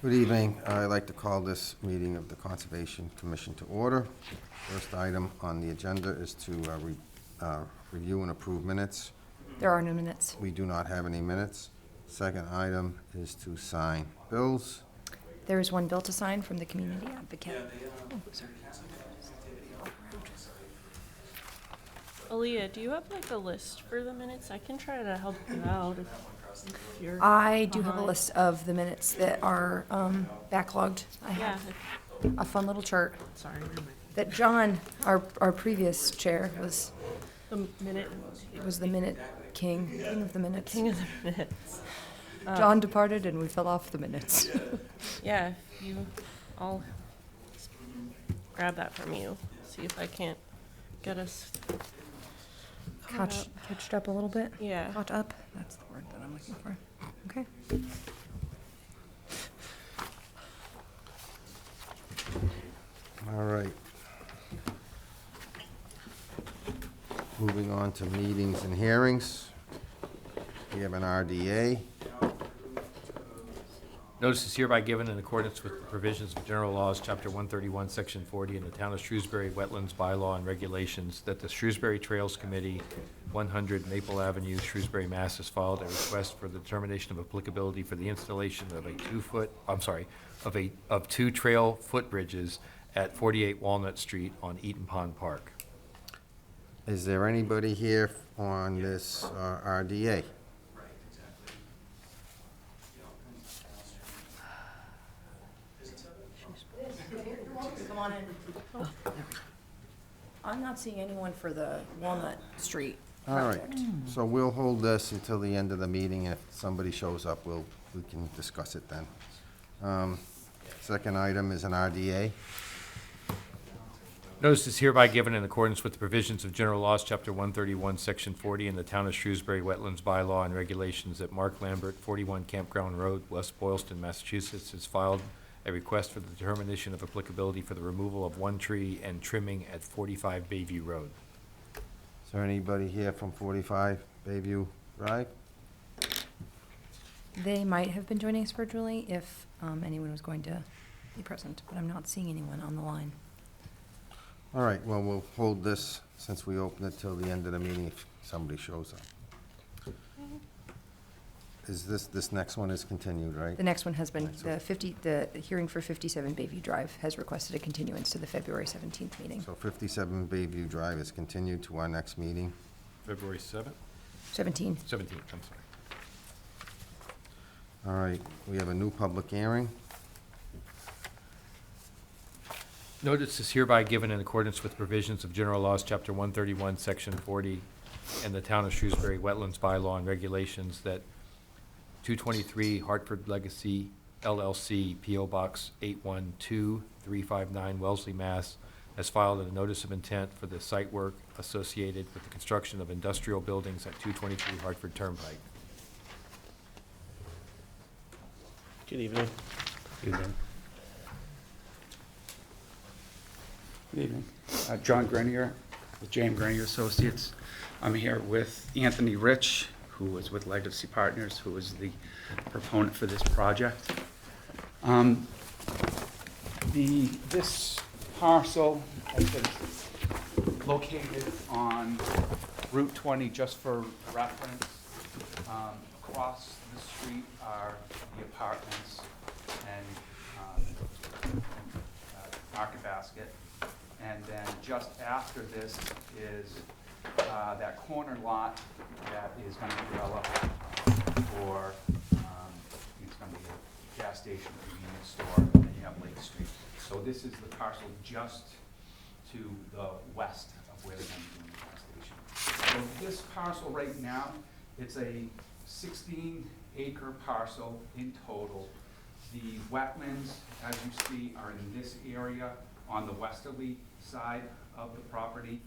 Good evening. I'd like to call this meeting of the Conservation Commission to order. First item on the agenda is to review and approve minutes. There are no minutes. We do not have any minutes. Second item is to sign bills. There is one bill to sign from the community advocate. Oh, sorry. Aaliyah, do you have like a list for the minutes? I can try to help you out if you're. I do have a list of the minutes that are backlogged. I Yeah. have a fun little chart Sorry. that John, our previous chair, was The minute. the minute king of the minutes. King of the minutes. John departed and we fell off the minutes. Yeah, I'll grab that from you. See if I can't get us. Catched up a little bit. Yeah. Caught up. That's the word that I'm looking for. Okay. All right. Moving on to meetings and hearings. We have an RDA. Notice is hereby given in accordance with the provisions of general laws, chapter 131, section 40, in the town of Shrewsbury Wetlands Bylaw and Regulations, that the Shrewsbury Trails Committee, 100 Maple Avenue, Shrewsbury, Mass. Has filed a request for the determination of applicability for the installation of of two trail footbridges at 48 Walnut Street on Eaton Pond Park. Is there anybody here on this RDA? Come on in. I'm not seeing anyone for the Walnut Street All right, project. so we'll hold this until the end of the meeting. If somebody shows up, we can discuss it then. Second item is an RDA. Notice is hereby given in accordance with the provisions of general laws, chapter 131, section 40, in the town of Shrewsbury Wetlands Bylaw and Regulations, that Mark Lambert, 41 Campground Road, West Boylston, Massachusetts, has filed a request for the determination of applicability for the removal of one tree and trimming at 45 Bayview Road. Is there anybody here from 45 Bayview Drive? They might have been joining us virtually if anyone was going to be present, but I'm not seeing anyone on the line. All right, well, we'll hold this since we open it till the end of the meeting if somebody shows up. Is this next one is continued, right? The next one has been, Right, so- the hearing for 57 Bayview Drive has requested a continuance to the February 17th meeting. So 57 Bayview Drive is continued to our next meeting. February 7th? 17. 17th, I'm sorry. All right, we have a new public hearing. Notice is hereby given in accordance with provisions of general laws, chapter 131, section 40, and the town of Shrewsbury Wetlands Bylaw and Regulations, that 223 Hartford Legacy LLC, P.O. Box 812359, Wellesley, Mass., has filed a notice of intent for the site work associated with the construction of industrial buildings at 223 Hartford Turnpike. Good evening. Good evening. John Grenier with James Grenier Associates. I'm here with Anthony Rich, who was with Legacy Partners, who is the proponent for this project. This parcel has been located on Route 20, just for reference. Across the street are the apartments and Market Basket. And then just after this is that corner lot that is going to be developed for, it's going to be a gas station, convenience store, and then you have Lake Street. So this is the parcel just to the west of where they're going to be doing the gas station. So this parcel right now, it's a 16-acre parcel in total. The wetlands, as you see, are in this area on the westerly side of the property.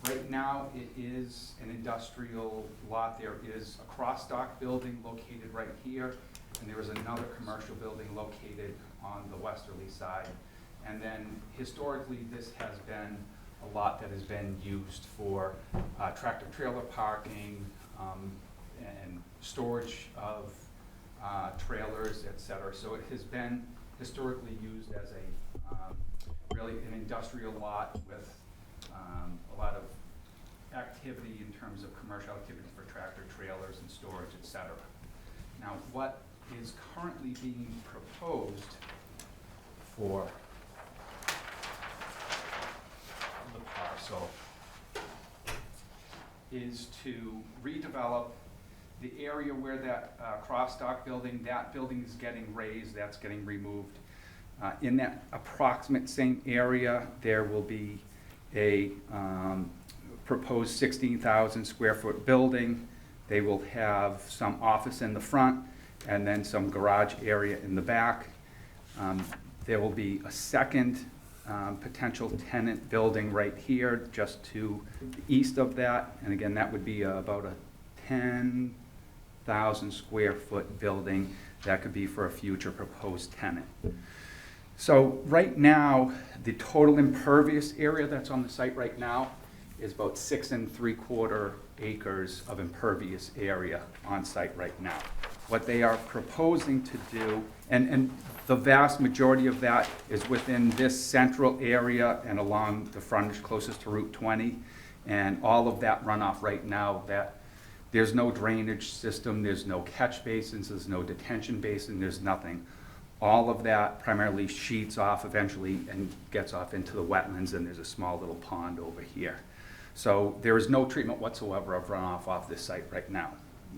Right now, it is an industrial lot. There is a cross-dock building located right here, and there is another commercial building located on the westerly side. And then historically, this has been a lot that has been used for tractor trailer parking and storage of trailers, et cetera. So it has been historically used as really an industrial lot with a lot of activity in terms of commercial activity for tractor trailers and storage, et cetera. Now, what is currently being proposed for the parcel is to redevelop the area where that cross-dock building, that building is getting raised, that's getting removed. In that approximate same area, there will be a proposed 16,000 square foot building. They will have some office in the front and then some garage area in the back. There will be a second potential tenant building right here just to the east of that. And again, that would be about a 10,000 square foot building that could be for a future proposed tenant. So right now, the total impervious area that's on the site right now is about 6 3/4 acres of impervious area on site right now. What they are proposing to do, and the vast majority of that is within this central area and along the frontage closest to Route 20, and all of that runoff right now, that there's no drainage system, there's no catch basins, there's no detention basin, there's nothing. All of that primarily sheets off eventually and gets off into the wetlands, and there's a small little pond over here. So there is no treatment whatsoever of runoff off this site right now.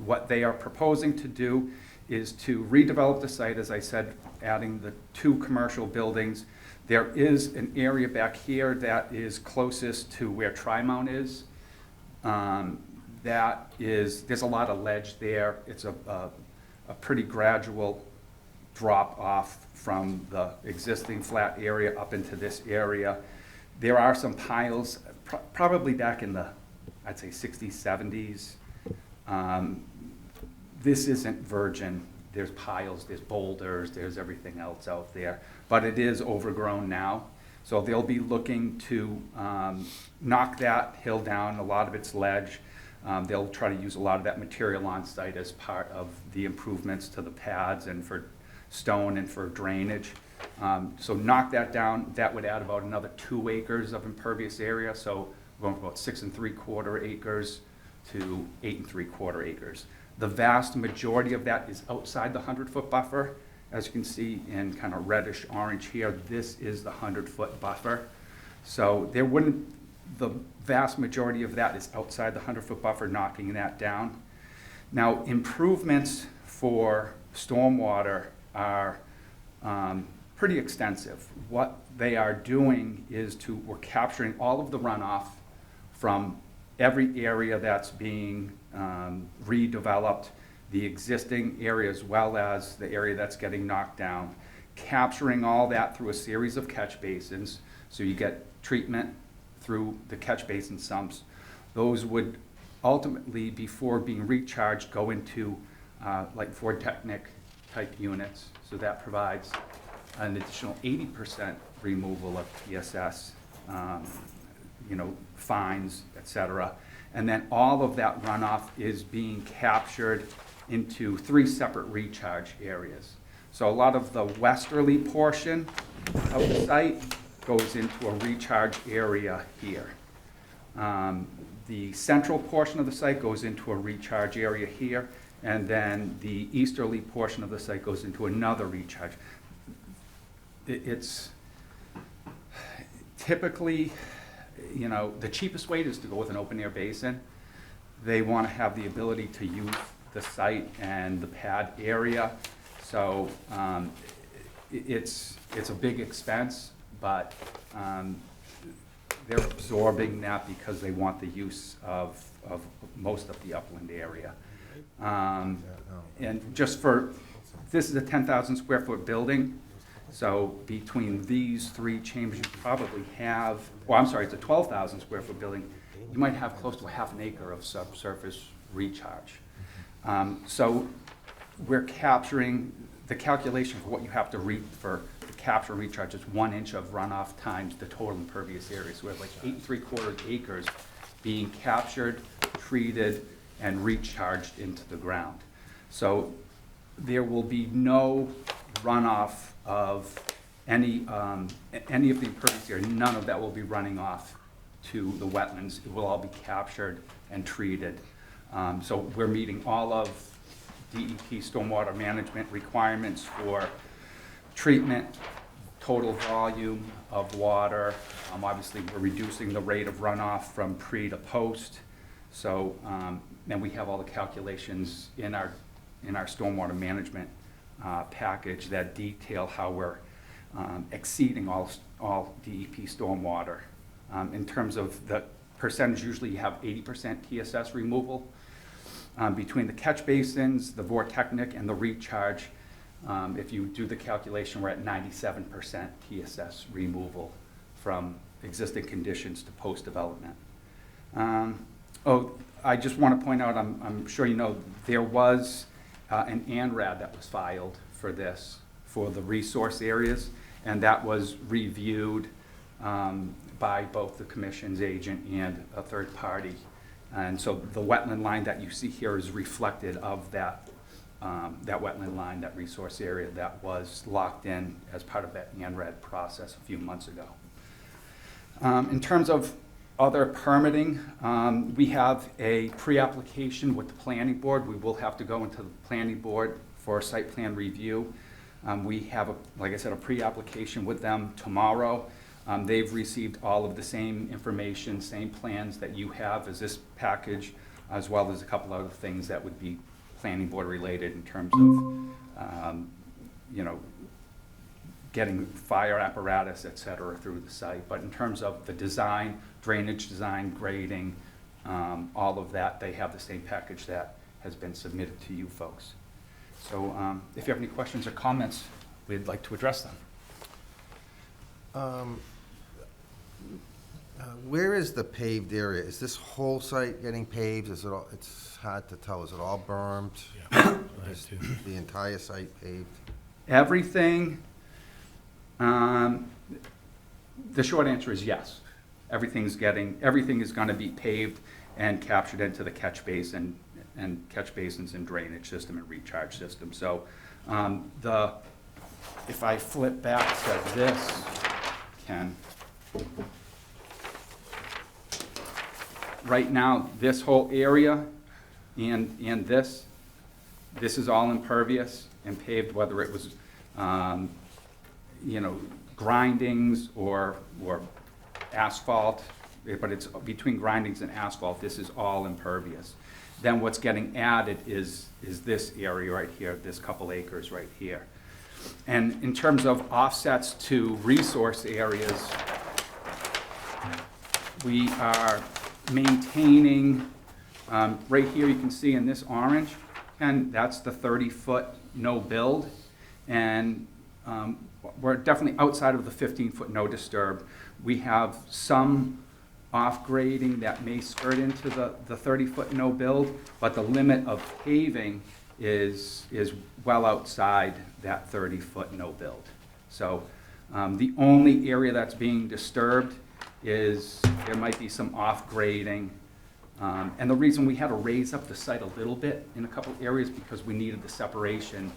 What they are proposing to do is to redevelop the site, as I said, adding the 2 commercial buildings. There is an area back here that is closest to where Tri-Mount is. There's a lot of ledge there. It's a pretty gradual drop off from the existing flat area up into this area. There are some piles, probably back in the, I'd say 60s, 70s. This isn't virgin. There's piles, there's boulders, there's everything else out there, but it is overgrown now. So they'll be looking to knock that hill down, a lot of it's ledge. They'll try to use a lot of that material on site as part of the improvements to the pads and for stone and for drainage. So knock that down, that would add about another 2 acres of impervious area. So we're going from about 6 3/4 acres to 8 3/4 acres. The vast majority of that is outside the 100-foot buffer. As you can see in kind of reddish orange here, this is the 100-foot buffer. So there wouldn't, the vast majority of that is outside the 100-foot buffer, knocking that down. Now, improvements for stormwater are pretty extensive. What they are doing is we're capturing all of the runoff from every area that's being redeveloped, the existing area as well as the area that's getting knocked down, capturing all that through a series of catch basins. So you get treatment through the catch basin sumps. Those would ultimately, before being recharged, go into like Ford Technic type units. So that provides an additional 80% removal of PSS, fines, et cetera. And then all of that runoff is being captured into 3 separate recharge areas. So a lot of the westerly portion of the site goes into a recharge area here. The central portion of the site goes into a recharge area here, and then the easterly portion of the site goes into another recharge. It's typically, the cheapest way is to go with an open air basin. They want to have the ability to use the site and the pad area. So it's a big expense, but they're absorbing that because they want the use of most of the upland area. And just this is a 10,000 square foot building. So between these 3 chambers, you probably have, it's a 12,000 square foot building. You might have close to ½ an acre of subsurface recharge. So we're capturing, the calculation for what you have to capture and recharge is 1 inch of runoff times the total impervious area. So we have like 8 3/4 acres being captured, treated, and recharged into the ground. So there will be no runoff of any of the impervious area. None of that will be running off to the wetlands. It will all be captured and treated. So we're meeting all of DEP stormwater management requirements for treatment, total volume of water. Obviously, we're reducing the rate of runoff from pre to post. So, and we have all the calculations in our stormwater management package that detail how we're exceeding all DEP stormwater. In terms of the percentage, usually you have 80% TSS removal. Between the catch basins, the vortechnic, and the recharge, if you do the calculation, we're at 97% TSS removal from existing conditions to post-development. I just want to point out, I'm sure you know, there was an ANRAD that was filed for this, for the resource areas, and that was reviewed by both the commission's agent and a third party. And so the wetland line that you see here is reflected of that wetland line, that resource area that was locked in as part of that ANRAD process a few months ago. In terms of other permitting, we have a pre-application with the planning board. We will have to go into the planning board for a site plan review. We have, like I said, a pre-application with them tomorrow. They've received all of the same information, same plans that you have as this package, as well as a couple other things that would be planning board related in terms of, you know, getting fire apparatus, et cetera, through the site. But in terms of the design, drainage design, grading, all of that, they have the same package that has been submitted to you folks. So if you have any questions or comments, we'd like to address them. Where is the paved area? Is this whole site getting paved? Is it all, it's hard to tell. Is it all bermed? Is the entire site paved? Everything, the short answer is yes. Everything is going to be paved and captured into the catch basin and catch basins and drainage system and recharge system. So if I flip back to this, Ken, right now, this whole area and this is all impervious and paved, whether it was, you know, grindings or asphalt, but it's between grindings and asphalt, this is all impervious. Then what's getting added is this area right here, this couple acres right here. And in terms of offsets to resource areas, we are maintaining, right here you can see in this orange, and that's the 30-foot no build. And we're definitely outside of the 15-foot no disturb. We have some off-grading that may skirt into the 30-foot no build, but the limit of paving is well outside that 30-foot no build. So the only area that's being disturbed is there might be some off-grading. And the reason we had to raise up the site a little bit in a couple areas because we needed the separation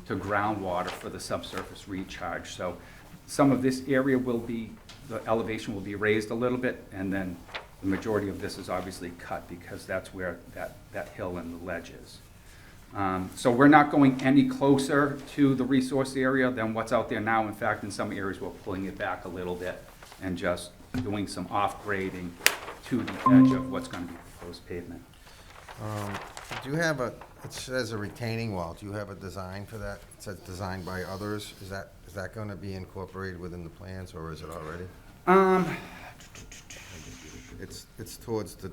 to groundwater for the subsurface recharge. So some of this area will be, the elevation will be raised a little bit, and then the majority of this is obviously cut because that's where that hill and the ledge is. So we're not going any closer to the resource area than what's out there now. In fact, in some areas, we're pulling it back a little bit and just doing some off-grading to the edge of what's going to be proposed pavement. Do you have it says a retaining wall. Do you have a design for that? It says designed by others. Is that going to be incorporated within the plans, or is it already? It's towards the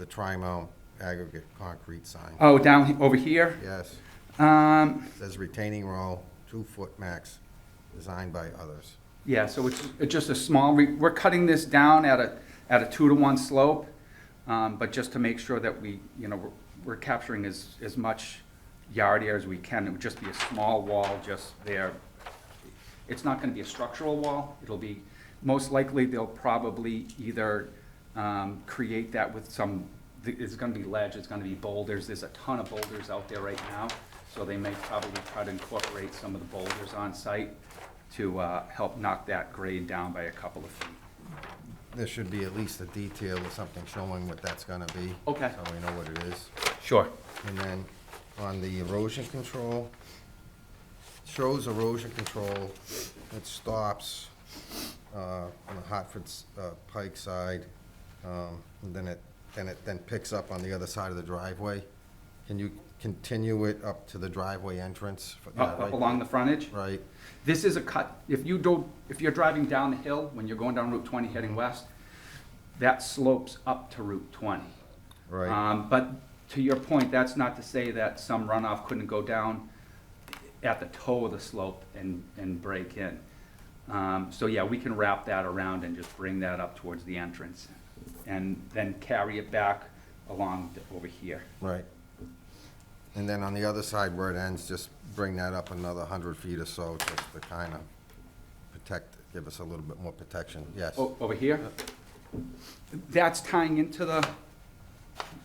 Trimo aggregate concrete sign. Oh, down over here? Yes. It says retaining wall, 2-foot max, designed by others. Yeah, so it's just a small, we're cutting this down at a 2-to-1 slope, but just to make sure that we're capturing as much yard area as we can. It would just be a small wall just there. It's not gonna be a structural wall. It'll be, most likely they'll probably either create that with some, it's gonna be ledge, it's gonna be boulders. There's a ton of boulders out there right now. so they may probably try to incorporate some of the boulders on site to help knock that grade down by a couple of feet. There should be at least a detail or something showing what that's gonna be. Okay. So we know what it is. Sure. And then on the erosion control, shows erosion control, it stops on the Hartford's Pike side, and then it picks up on the other side of the driveway. Can you continue it up to the driveway entrance? Up along the frontage? Right, This is a cut, if you're driving down the hill, when you're going down Route 20 heading west, that slopes up to Route 20. right. But to your point, that's not to say that some runoff couldn't go down at the toe of the slope and break in. So yeah, we can wrap that around and just bring that up towards the entrance, and then carry it back along over here. Right. And then on the other side where it ends, just bring that up another 100 feet or so, just to kind of protect, give us a little bit more protection, yes. Over here? That's tying into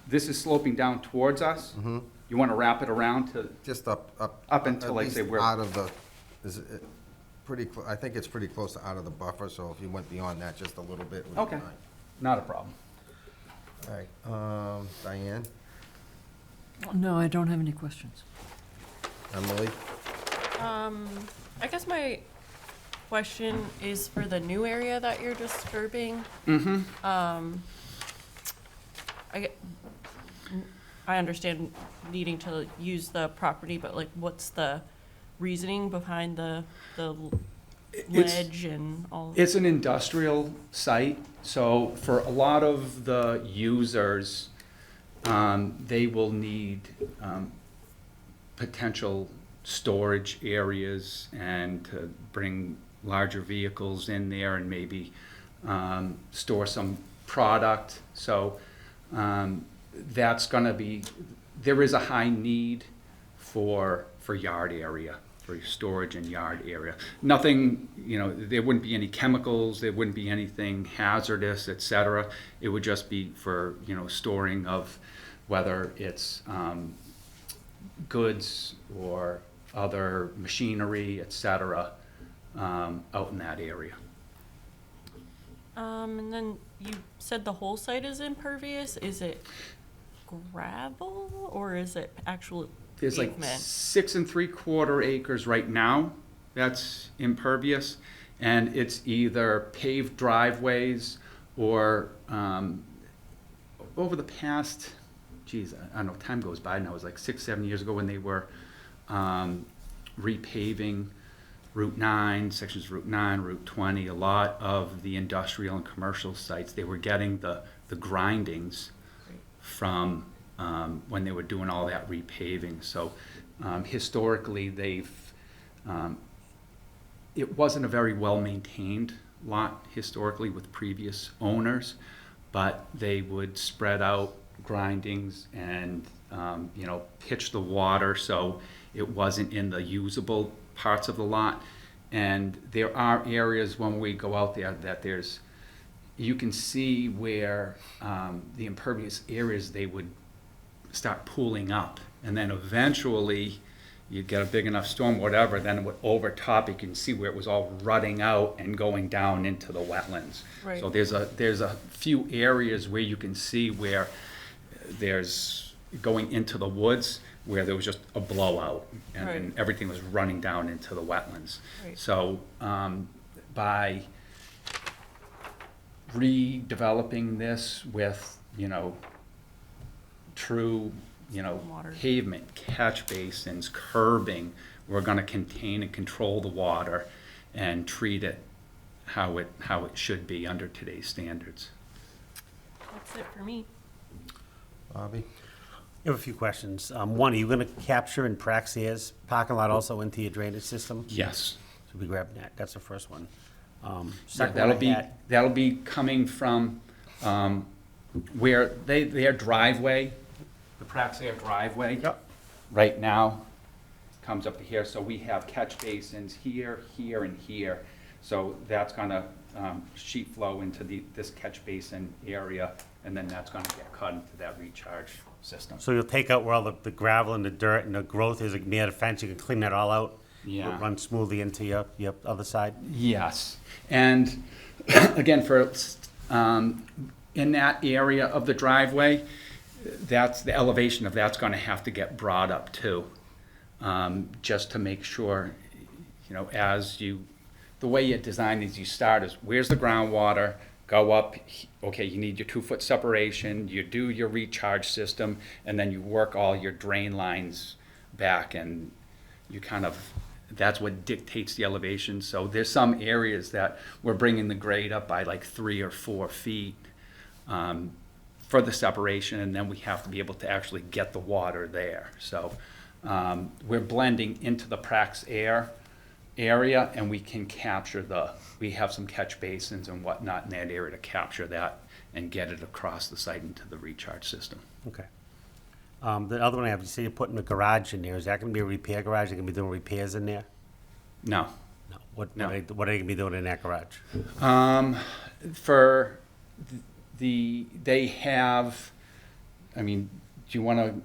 this is sloping down towards us. Mhm. You want to wrap it around to, Just up. Up until, at like, say, least where- out of the, is it pretty, I think it's pretty close to out of the buffer, so if you went beyond that just a little bit, would be Okay. fine. not a problem. All right, Diane, No, I don't have any questions. Emily? I guess my question is for the new area that you're disturbing. Mm-hmm. I understand needing to use the property, but like, what's the reasoning behind the ledge and all? It's an industrial site, so for a lot of the users, they will need potential storage areas and to bring larger vehicles in there and maybe store some product. So that's gonna be, there is a high need for yard area, for storage and yard area. Nothing, there wouldn't be any chemicals, there wouldn't be anything hazardous, et cetera. It would just be for, storing of whether it's goods or other machinery, et cetera, out in that area. And then you said the whole site is impervious. Is it gravel or is it actual There's like pavement? 6 3/4 acres right now that's impervious, and it's either paved driveways or over the past, geez, I don't know, time goes by now, it was like 6, 7 years ago when they were repaving Route 9, sections of Route 9, Route 20, a lot of the industrial and commercial sites, they were getting the grindings from when they were doing all that repaving. So historically, it wasn't a very well-maintained lot historically with previous owners, but they would spread out grindings and pitch the water so it wasn't in the usable parts of the lot. And there are areas when we go out there that you can see where the impervious areas, they would start pooling up. And then eventually, you'd get a big enough storm, whatever, then it would overtop, you can see where it was all rutting out and going down into the wetlands. Right. So there's a few areas where you can see where there's going into the woods, where there was just a blowout and Right. everything was running down into the wetlands. Right. So by redeveloping this with, true, Water. pavement, catch basins, curbing, we're gonna contain and control the water and treat it how it should be under today's standards. That's it for me. Bobby? I have a few questions. One, are you going to capture in Praxia's parking lot also into your drainage system? Yes. So we grab that. That's the first one. Yeah, Second one I had- that'll be coming from where their driveway, the Praxair driveway. Yep. Right now comes up to here, so we have catch basins here, here, and here. So that's gonna sheet flow into this catch basin area, and then that's gonna get cut into that recharge system. So you'll take out where all the gravel and the dirt and the growth is near the fence, you can clean that all out? Yeah. Run smoothly into your other side? Yes, and again, in that area of the driveway, that's, the elevation of that's gonna have to get brought up too. Just to make sure, the way you design these, you start is, where's the groundwater? Go up, okay, you need your 2-foot separation, you do your recharge system, and then you work all your drain lines back, and you that's what dictates the elevation. So there's some areas that we're bringing the grade up by like 3 or 4 feet for the separation, and then we have to be able to actually get the water there. So we're blending into the Prax Air area, and we can capture we have some catch basins and whatnot in that area to capture that and get it across the site into the recharge system. Okay. The other one I have, you say you're putting a garage in there, is that gonna be a repair garage, you're gonna be doing repairs in there? No. No. What No. are they gonna be doing in that garage? For they have, do you want to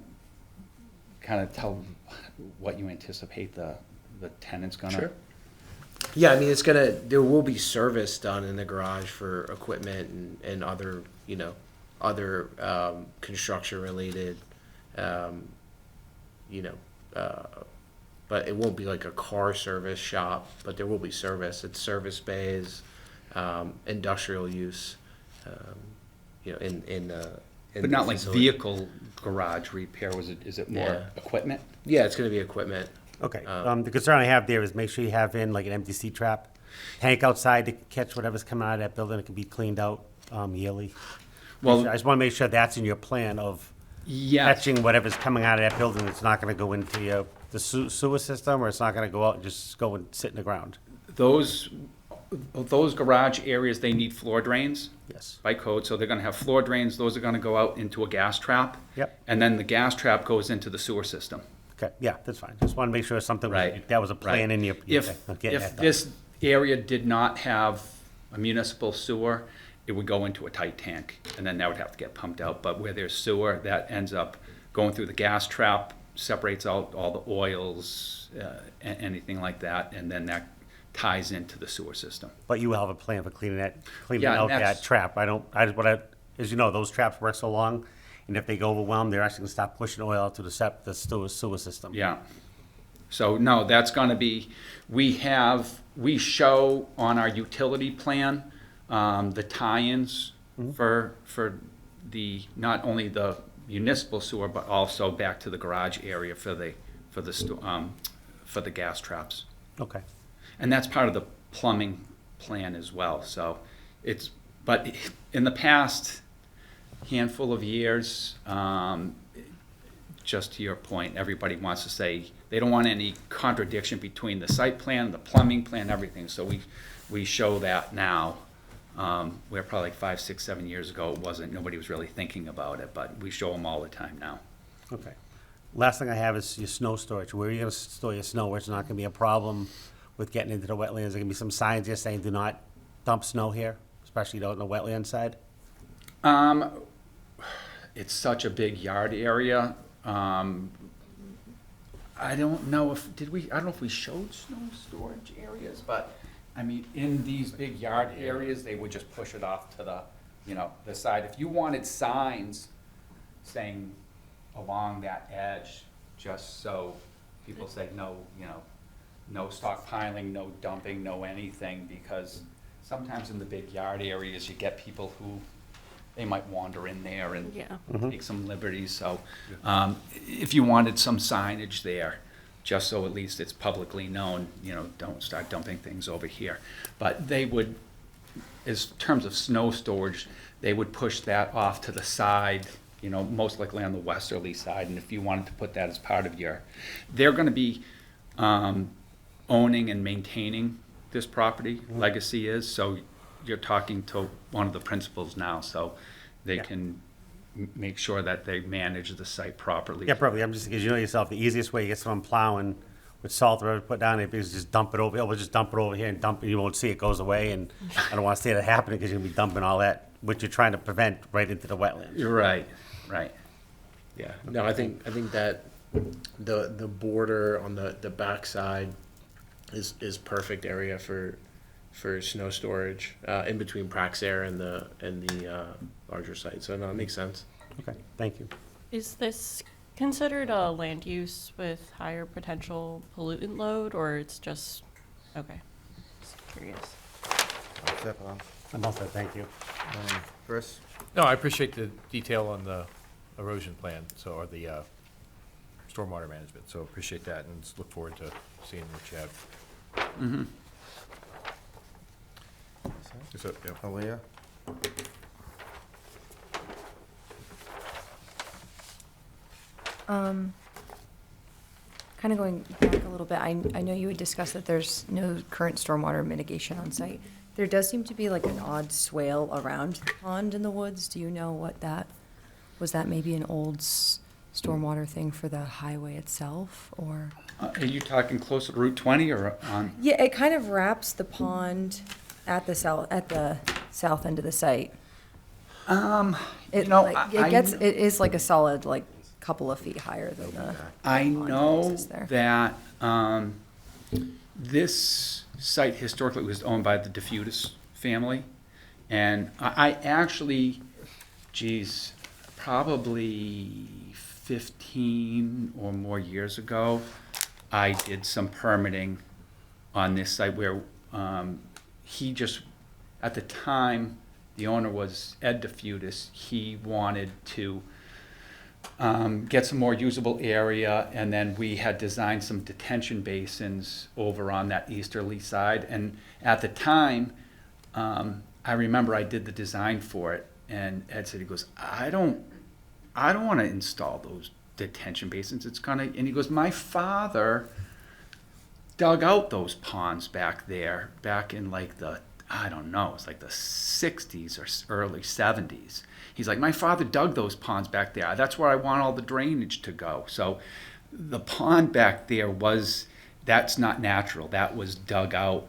kind of tell what you anticipate the tenant's gonna? Sure. Yeah, I mean, there will be service done in the garage for equipment and other, construction related, but it won't be like a car service shop, but there will be service. It's service bays, industrial use, in But not the like facility. vehicle garage repair, is it more Yeah. equipment? Yeah, it's gonna be equipment. Okay, the concern I have there is make sure you have in like an empty seat trap, tank outside to catch whatever's coming out of that building, it can be cleaned out, yearly. Well- I just wanna make sure that's in your plan of Yes, catching whatever's coming out of that building, it's not gonna go into the sewer system, or it's not gonna go out and just go and sit in the ground. those garage areas, they need floor drains Yes. by code, so they're gonna have floor drains, those are gonna go out into a gas trap. Yep. And then the gas trap goes into the sewer system. Okay, yeah, that's fine, just wanna make sure something, Right. that was a plan Right. in your. If, of getting that if done. this area did not have a municipal sewer, it would go into a tight tank, and then that would have to get pumped out. But where there's sewer, that ends up going through the gas trap, separates out all the oils, anything like that, and then that ties into the sewer system. But you will have a plan for cleaning Yeah, out that's- that trap. As you know, those traps work so long, and if they go overwhelmed, they're actually gonna stop pushing oil out to the sewer system. Yeah. So, no, that's gonna be, we show on our utility plan, the tie-ins for not only the municipal sewer, but also back to the garage area for the gas traps. Okay, And that's part of the plumbing plan as well, so but in the past handful of years, just to your point, everybody wants to say, they don't want any contradiction between the site plan, the plumbing plan, everything, so we show that now. Where probably like 5, 6, 7 years ago, nobody was really thinking about it, but we show them all the time now. okay. Last thing I have is your snow storage. Where are you gonna store your snow where it's not gonna be a problem with getting into the wetlands? There gonna be some signs there saying do not dump snow here, especially out on the wetland side? It's such a big yard area. I don't know if we showed snow storage areas, but, in these big yard areas, they would just push it off to the side. If you wanted signs saying along that edge, just so people say no, no stockpiling, no dumping, no anything, because sometimes in the big yard areas, you get people who, they might wander in there and Yeah. take some liberties, so, if you wanted some signage there, just so at least it's publicly known, don't start dumping things over here. But they would, as terms of snow storage, they would push that off to the side, most likely on the westerly side, and if you wanted to put that as part of they're gonna be, owning and maintaining this property, Legacy is, so you're talking to one of the principals now, so they Yeah. can make sure that they manage the site properly. Yeah, probably. I'm just, because you know yourself, the easiest way to get someone plowing with salt or whatever put down there is just dump it over here. We'll just dump it over here and dump it. You won't see it goes away. And I don't want to see that happening because you're going to be dumping all that, which you're trying to prevent right into the wetlands. You're right, right. Yeah, no, I think that the border on the backside is perfect area for snow storage, in between Praxair and the larger site, so no, it makes sense. Okay, thank you. Is this considered a land use with higher potential pollutant load, or it's just, okay, just curious. Step on. I'm all set, thank you. Chris? No, I appreciate the detail on the erosion plan, or the stormwater management, so appreciate that, and look forward to seeing what you have. Mm-hmm. So, yeah. Aaliyah? Kind of going back a little bit, I know you had discussed that there's no current stormwater mitigation on site. There does seem to be like an odd swale around the pond in the woods. Do you know what that, was that maybe an old stormwater thing for the highway itself, or? Are you talking close to Route 20 or on? Yeah, it kind of wraps the pond at the south end of the site. It, know, like, I it gets, kn- it is like a solid, like, couple of feet higher than the. I pond know exists there. that this site historically was owned by the DeFutis family. And I actually, geez, probably 15 or more years ago, I did some permitting on this site where he just, at the time, the owner was Ed DeFutis. He wanted to get some more usable area, and then we had designed some detention basins over on that easterly side. And at the time, I remember I did the design for it, and Ed said, he goes, I don't want to install those detention basins. It's gonna, and he goes, my father dug out those ponds back there, back in like the, I don't know, it's like the 60s or early 70s. He's like, my father dug those ponds back there. That's where I want all the drainage to go. So the pond back there that's not natural. That was dug out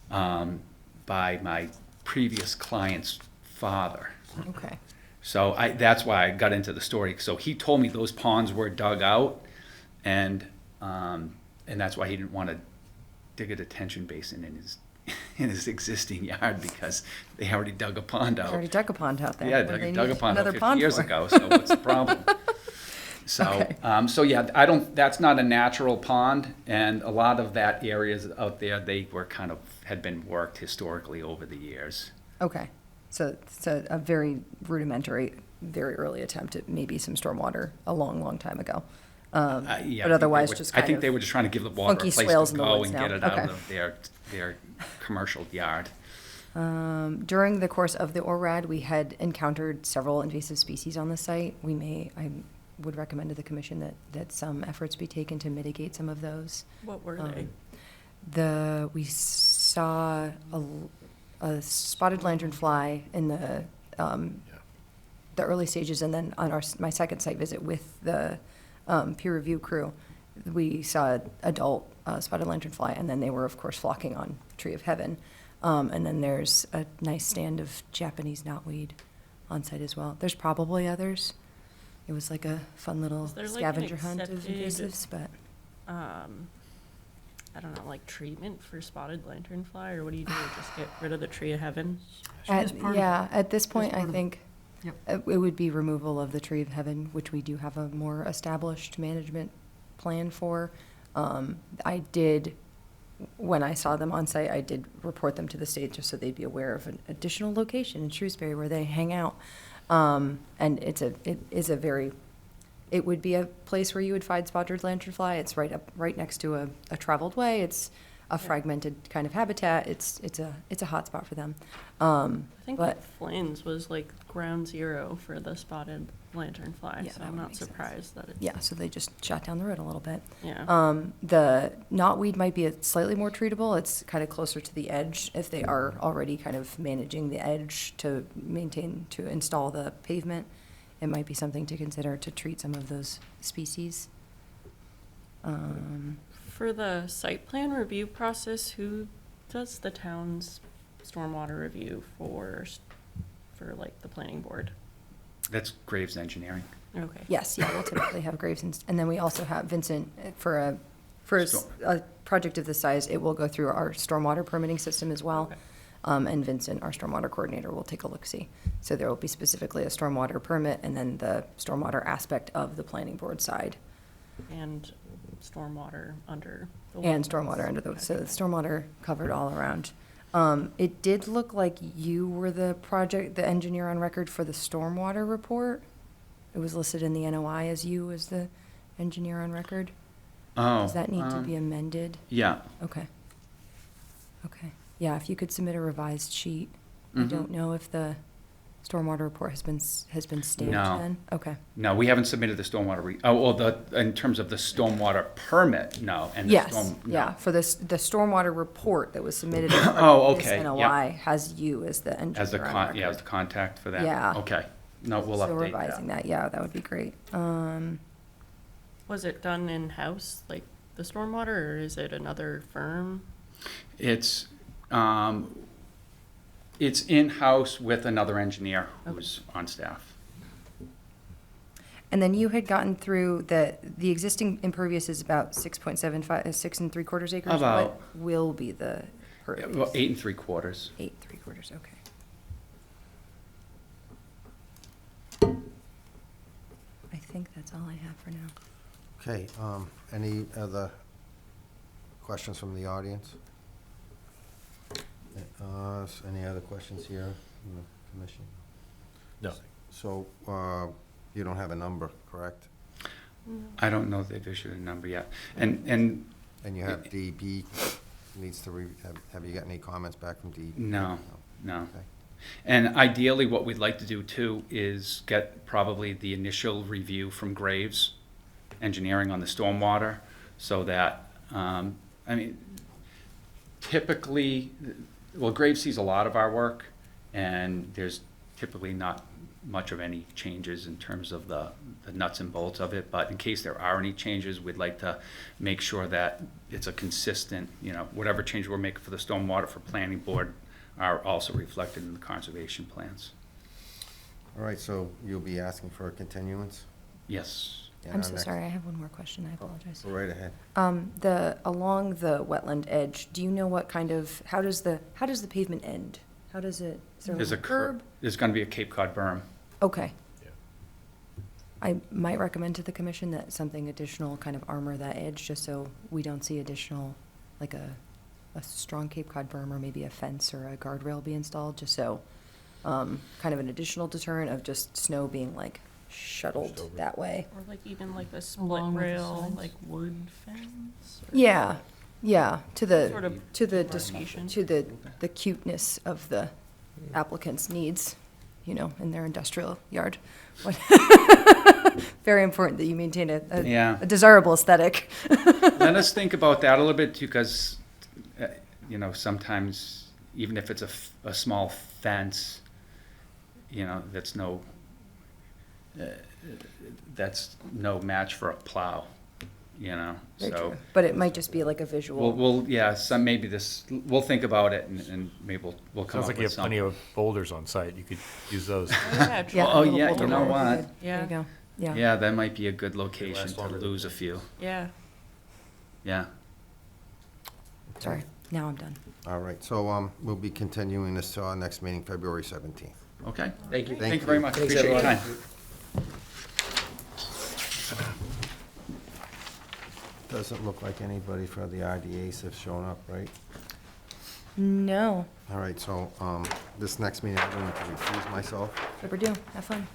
by my previous client's father. Okay. So that's why I got into the story. So he told me those ponds were dug out, and that's why he didn't want to dig a detention basin in his existing yard, because they already dug a pond out. Already dug a pond out there. Yeah, What do they dug a need pond out another 50 pond years for? ago, so what's the problem? So, Okay. so yeah, that's not a natural pond, and a lot of that areas out there, they were had been worked historically over the years. Okay, so it's a very rudimentary, very early attempt at maybe some stormwater a long, long time ago. Yeah, I But think otherwise, they were- just I kind think of they were just trying to give the water a funky place swales to in the go woods and now. get it out Okay. of their commercial yard. During the course of the ORAD, we had encountered several invasive species on the site. I would recommend to the commission that some efforts be taken to mitigate some of those. What were they? We saw a spotted lanternfly in the early stages, and then on my second site visit with the peer review crew, we saw adult spotted lanternfly, and then they were, of course, flocking on Tree of Heaven. And then there's a nice stand of Japanese knotweed on site as well. There's probably others. It was like a fun little Is there, like, an scavenger hunt of accepted- invasives, but I don't know, like treatment for spotted lanternfly, or what do you do? Just get rid of the Tree of Heaven? That's part of it. at this point, I part of it. think Yep. it would be removal of the Tree of Heaven, which we do have a more established management plan for. I did, when I saw them on site, I did report them to the state just so they'd be aware of an additional location in Shrewsbury where they hang out. And it would be a place where you would find spotted lanternfly. It's right next to a traveled way. It's a fragmented kind of habitat. It's a hot spot for them. I think But- Flynn's was like ground zero for the spotted lanternfly, Yeah, so that I'm would not make sense. surprised that it's, Yeah, so they just shot down the road a little bit. yeah. The knotweed might be slightly more treatable. It's kind of closer to the edge if they are already kind of managing the edge to install the pavement. It might be something to consider to treat some of those species. For the site plan review process, who does the town's stormwater review for like the planning board? That's Graves Engineering. Okay. Yes, yeah, we'll typically have Graves, and then we also have Vincent, for a project of this size, it will go through our stormwater permitting system as well. Okay. And Vincent, our stormwater coordinator, will take a look-see. So there will be specifically a stormwater permit, and then the stormwater aspect of the planning board side. And stormwater under the. And wetlands. stormwater under the, Okay. so the stormwater covered all around. It did look like you were the engineer on record for the stormwater report. It was listed in the NOI as you as the engineer on record. Oh. Does that need to be amended? Yeah. Okay. Okay. Yeah, if you could submit a revised sheet. I Mhm. don't know if the stormwater report has been stamped No. then? Okay. No, we haven't submitted the stormwater, in terms of the stormwater permit, no. And the Yes, storm- no. yeah, for this, the stormwater report that was submitted as part Oh, of this okay, yeah. NOI has you as the engineer As the on as the record. contact for that? Yeah. Okay. No, we'll So update revising that, yeah, that would be great. Was it done in-house, like the stormwater, or is it another firm? It's in-house with another engineer who's on staff. And then you had gotten through the existing impervious is about 6.75, 6 3/4 acres? About. What will be the Well, pervious? 8 3/4. 8 3/4, okay. I think that's all I have for now. Okay, any other questions from the audience? Any other questions here from the commission? No. So, you don't have a number, correct? I don't know if they've issued a number yet. And And you have DEP needs to, have you got any comments back from DEP? no, no. Okay. And ideally, what we'd like to do too is get probably the initial review from Graves Engineering on the stormwater, so that, I mean, typically, well, Graves sees a lot of our work, and there's typically not much of any changes in terms of the nuts and bolts of it, but in case there are any changes, we'd like to make sure that it's a consistent, whatever change we're making for the stormwater for planning board are also reflected in the conservation plans. All right, so you'll be asking for a continuance? Yes. And I'm our so next- sorry, I have one more question, I apologize. Go right ahead. Along the wetland edge, do you know what kind of, how does the pavement end? How does it, is there There's a a curb? There's gonna be a Cape Cod berm. Okay. I might recommend to the commission that something additional kind of armor that edge, just so we don't see additional, like a strong Cape Cod berm or maybe a fence or a guardrail be installed, just so, kind of an additional deterrent of just snow being like shuttled that way. Or like even like a split Along with the rail, signs? like wood fence? or Yeah, yeah, to Sort the, of to the, demarcation. to the cuteness of the applicant's needs, in their industrial yard. What- Very important that you maintain Yeah. a desirable aesthetic. Let us think about that a little bit, because, sometimes, even if it's a small fence, that's no match for a plow, Very so. true. But it might just be like a visual. We'll think about it, and maybe we'll come Sounds up like you with have plenty something. of boulders on site. You could use those. Oh, yeah, Yeah, Oh, a little yeah, boulder you know would be what? good. There Yeah. you go, yeah. Yeah, that might be a good location last to longer than lose a few, Yeah. yeah. Sorry, now I'm done. All right, so, we'll be continuing this to our next meeting, February 17th. Okay? Thank you. Thank you very much, Thanks, appreciate your everyone. time. Doesn't look like anybody for the RDAs have shown up, right? No, All right, so, this next meeting, I'm going to recuse myself. super do, have fun.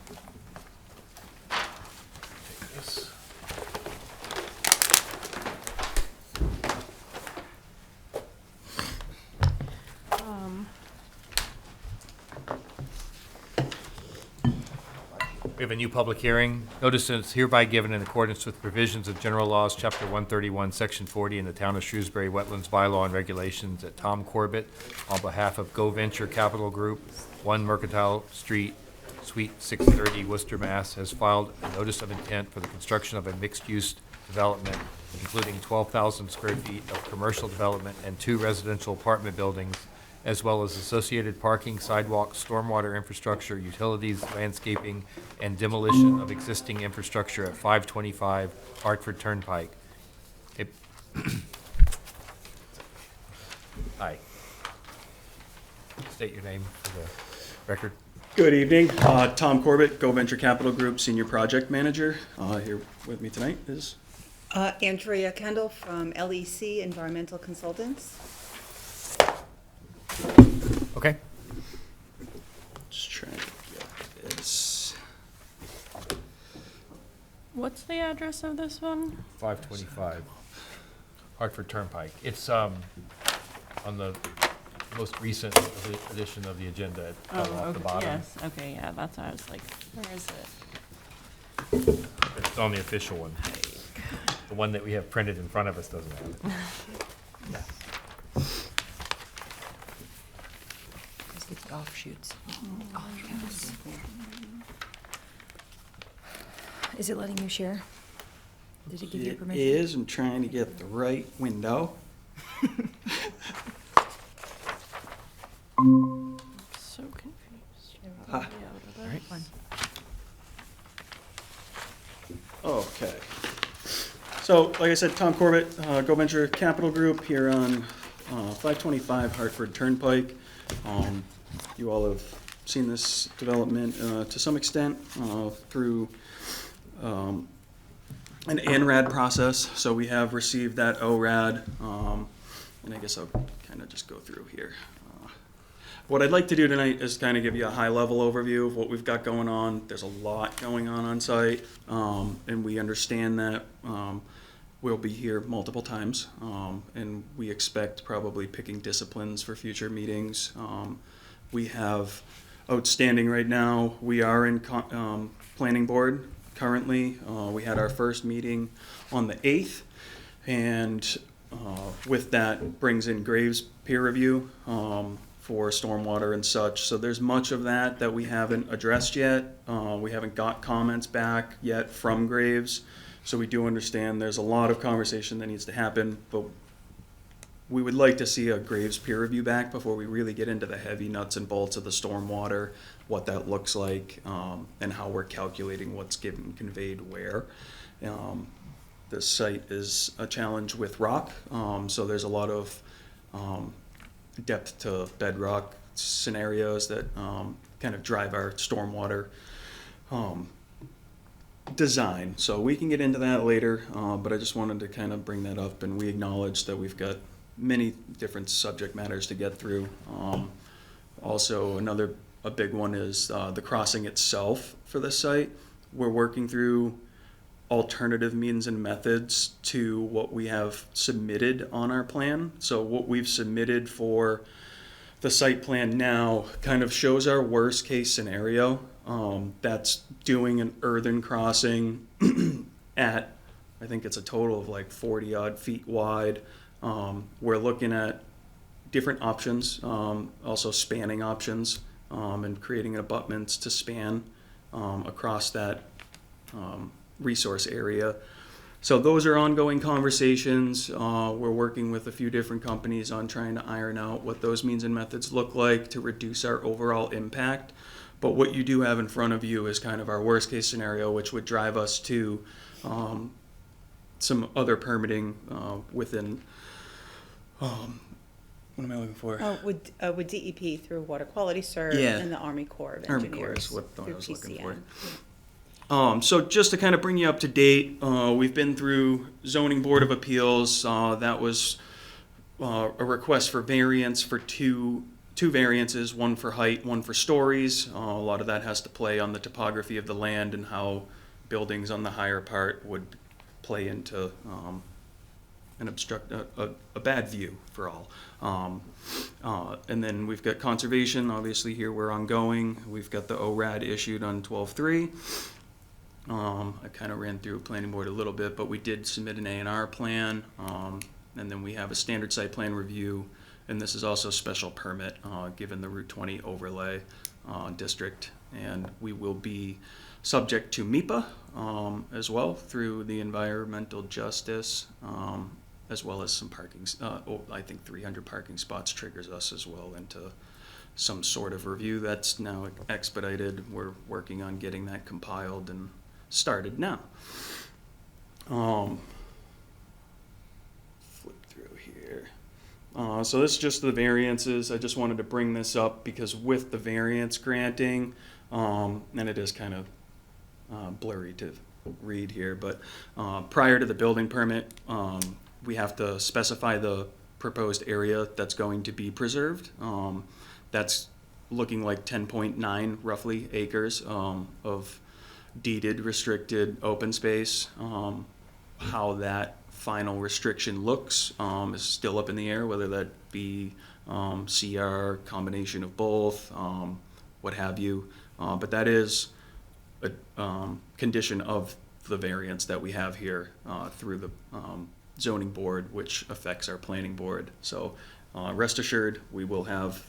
We have a new public hearing. Notice is hereby given in accordance with provisions of General Laws, Chapter 131, Section 40, in the Town of Shrewsbury Wetlands Bylaw and Regulations at Tom Corbett on behalf of Go Venture Capital Group, 1 Mercantile Street, Suite 630, Worcester, Mass., has filed a notice of intent for the construction of a mixed-use development, including 12,000 square feet of commercial development and 2 residential apartment buildings as well as associated parking, sidewalks, stormwater infrastructure, utilities, landscaping, and demolition of existing infrastructure at 525 Hartford Turnpike. It- Hi. State your name for the record. Good evening. Tom Corbett, Go Venture Capital Group, Senior Project Manager. Here with me tonight is, Andrea Kendall from LEC Environmental Consultants. Okay. just trying to get this. What's the address of this one? 525 Hartford Turnpike. It's on the most recent edition of the agenda. It fell off the okay, bottom. yes, okay, yeah, that's why I was like, where is it? It's on the official one. The one that we have printed in front of us doesn't have it. It's the offshoots. Offshoots. Is it letting you share? Did it give you It permission? is. I'm trying to get the right window. So confused. Ah. All right. Fine. Okay. So, like I said, Tom Corbett, Go Venture Capital Group here on 525 Hartford Turnpike. You all have seen this development to some extent through an ANRAD process. So we have received that ORAD, and I guess I'll kind of just go through here. What I'd like to do tonight is kind of give you a high-level overview of what we've got going on. There's a lot going on site, and we understand that we'll be here multiple times, and we expect probably picking disciplines for future meetings. We have outstanding right now. We are in planning board currently. We had our first meeting on the 8th, and with that brings in Graves peer review for stormwater and such. So there's much of that we haven't addressed yet. We haven't got comments back yet from Graves. So we do understand there's a lot of conversation that needs to happen, but we would like to see a Graves peer review back before we really get into the heavy nuts and bolts of the stormwater, what that looks like, and how we're calculating what's given conveyed where. This site is a challenge with rock, so there's a lot of depth to bedrock scenarios that kind of drive our stormwater design. So we can get into that later, but I just wanted to kind of bring that up, and we acknowledge that we've got many different subject matters to get through. Also, a big one is the crossing itself for this site. We're working through alternative means and methods to what we have submitted on our plan. So what we've submitted for the site plan now kind of shows our worst case scenario. That's doing an earthen crossing at, I think it's a total of like 40 odd feet wide. We're looking at different options, also spanning options, and creating abutments to span across that resource area. So those are ongoing conversations. We're working with a few different companies on trying to iron out what those means and methods look like to reduce our overall impact. But what you do have in front of you is kind of our worst case scenario, which would drive us to some other permitting within, what am I looking for? With DEP through Water Quality Cert Yeah. and the Army Corps of Army Engineers. Corps is what I through was looking TCN. for. So just to kind of bring you up to date, we've been through Zoning Board of Appeals. That was a request for variance for two variances, one for height, one for stories. A lot of that has to play on the topography of the land and how buildings on the higher part would play into and obstruct a bad view for all. And then we've got conservation. Obviously here we're ongoing. We've got the ORAD issued on 12/3. I kind of ran through planning board a little bit, but we did submit an A&R plan, and then we have a standard site plan review, and this is also a special permit given the Route 20 overlay district, and we will be subject to MIPA as well through the environmental justice as well as some parking, I think 300 parking spots triggers us as well into some sort of review that's now expedited. We're working on getting that compiled and started now. Flip through here. So this is just the variances. I just wanted to bring this up because with the variance granting, and it is kind of blurry to read here, but prior to the building permit, we have to specify the proposed area that's going to be preserved. That's looking like 10.9 roughly acres of deeded, restricted open space. How that final restriction looks is still up in the air, whether that be CR, combination of both, what have you. But that is a condition of the variance that we have here through the zoning board, which affects our planning board. So rest assured, we will have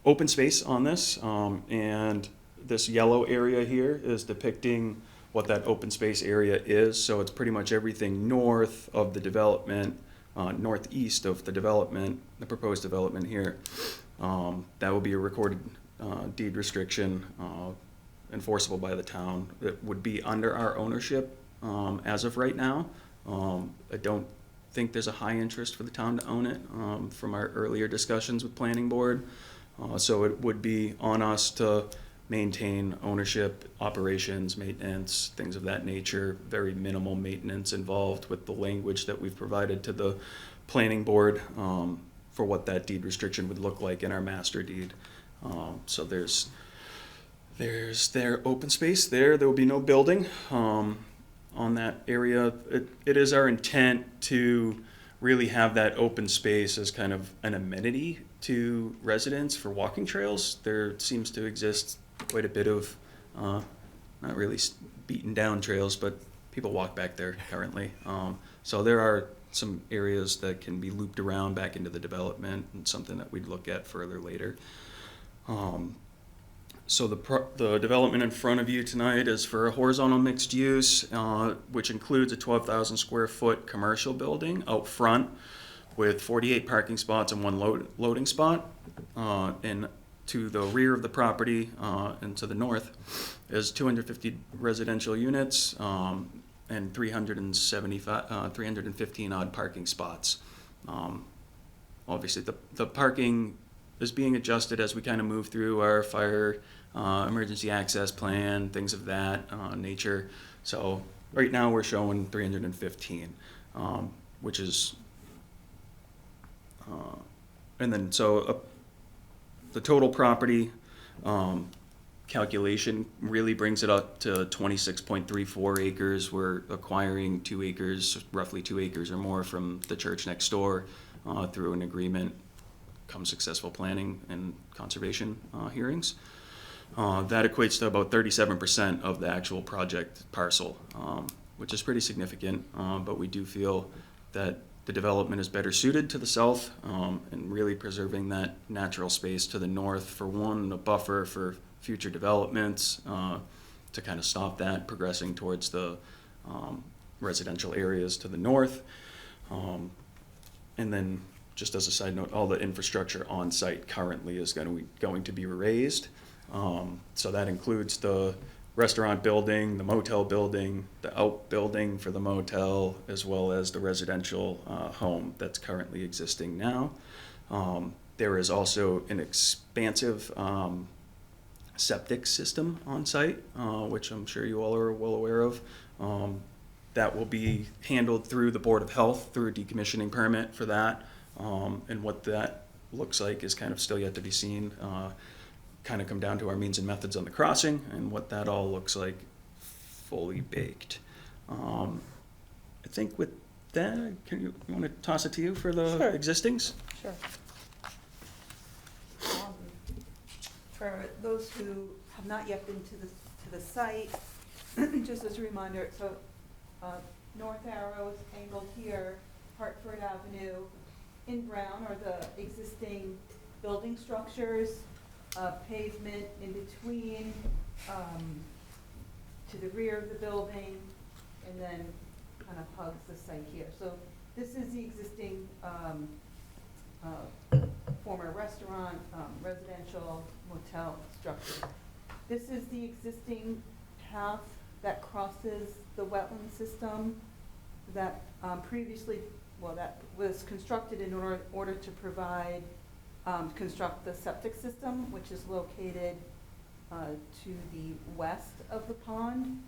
open space on this, and this yellow area here is depicting what that open space area is. So it's pretty much everything north of the development, northeast of the development, the proposed development here. That will be a recorded deed restriction enforceable by the town. It would be under our ownership as of right now. I don't think there's a high interest for the town to own it from our earlier discussions with planning board. So it would be on us to maintain ownership, operations, maintenance, things of that nature. Very minimal maintenance involved with the language that we've provided to the planning board for what that deed restriction would look like in our master deed. So there's their open space there. There will be no building on that area. It is our intent to really have that open space as kind of an amenity to residents for walking trails. There seems to exist quite a bit of, not really beaten down trails, but people walk back there currently. So there are some areas that can be looped around back into the development, and something that we'd look at further later. So the development in front of you tonight is for a horizontal mixed use, which includes a 12,000 square foot commercial building out front with 48 parking spots and one loading spot. And to the rear of the property and to the north is 250 residential units and 315 odd parking spots. Obviously, the parking is being adjusted as we kind of move through our fire emergency access plan, things of that nature. So right now we're showing 315, which is, and then so the total property calculation really brings it up to 26.34 acres. We're acquiring 2 acres, roughly 2 acres or more from the church next door through an agreement, come successful planning and conservation hearings. That equates to about 37% of the actual project parcel, which is pretty significant, but we do feel that the development is better suited to the south and really preserving that natural space to the north for one, a buffer for future developments to kind of stop that progressing towards the residential areas to the north. And then just as a side note, all the infrastructure on site currently is going to be raised. So that includes the restaurant building, the motel building, the outbuilding for the motel, as well as the residential home that's currently existing now. There is also an expansive septic system on site, which I'm sure you all are well aware of. That will be handled through the Board of Health through a decommissioning permit for that. And what that looks like is kind of still yet to be seen. Kind of come down to our means and methods on the crossing and what that all looks like fully baked. I think with that, you want to toss it to you for the Sure. existings? Sure. For those who have not yet been to the site, just as a reminder, so north arrow is angled here, Hartford Avenue. In brown are the existing building structures, pavement in between, to the rear of the building, and then kind of hugs the site here. So this is the existing, former restaurant, residential motel structure. This is the existing path that crosses the wetland system that previously, well, that was constructed in order to provide, construct the septic system, which is located to the west of the pond.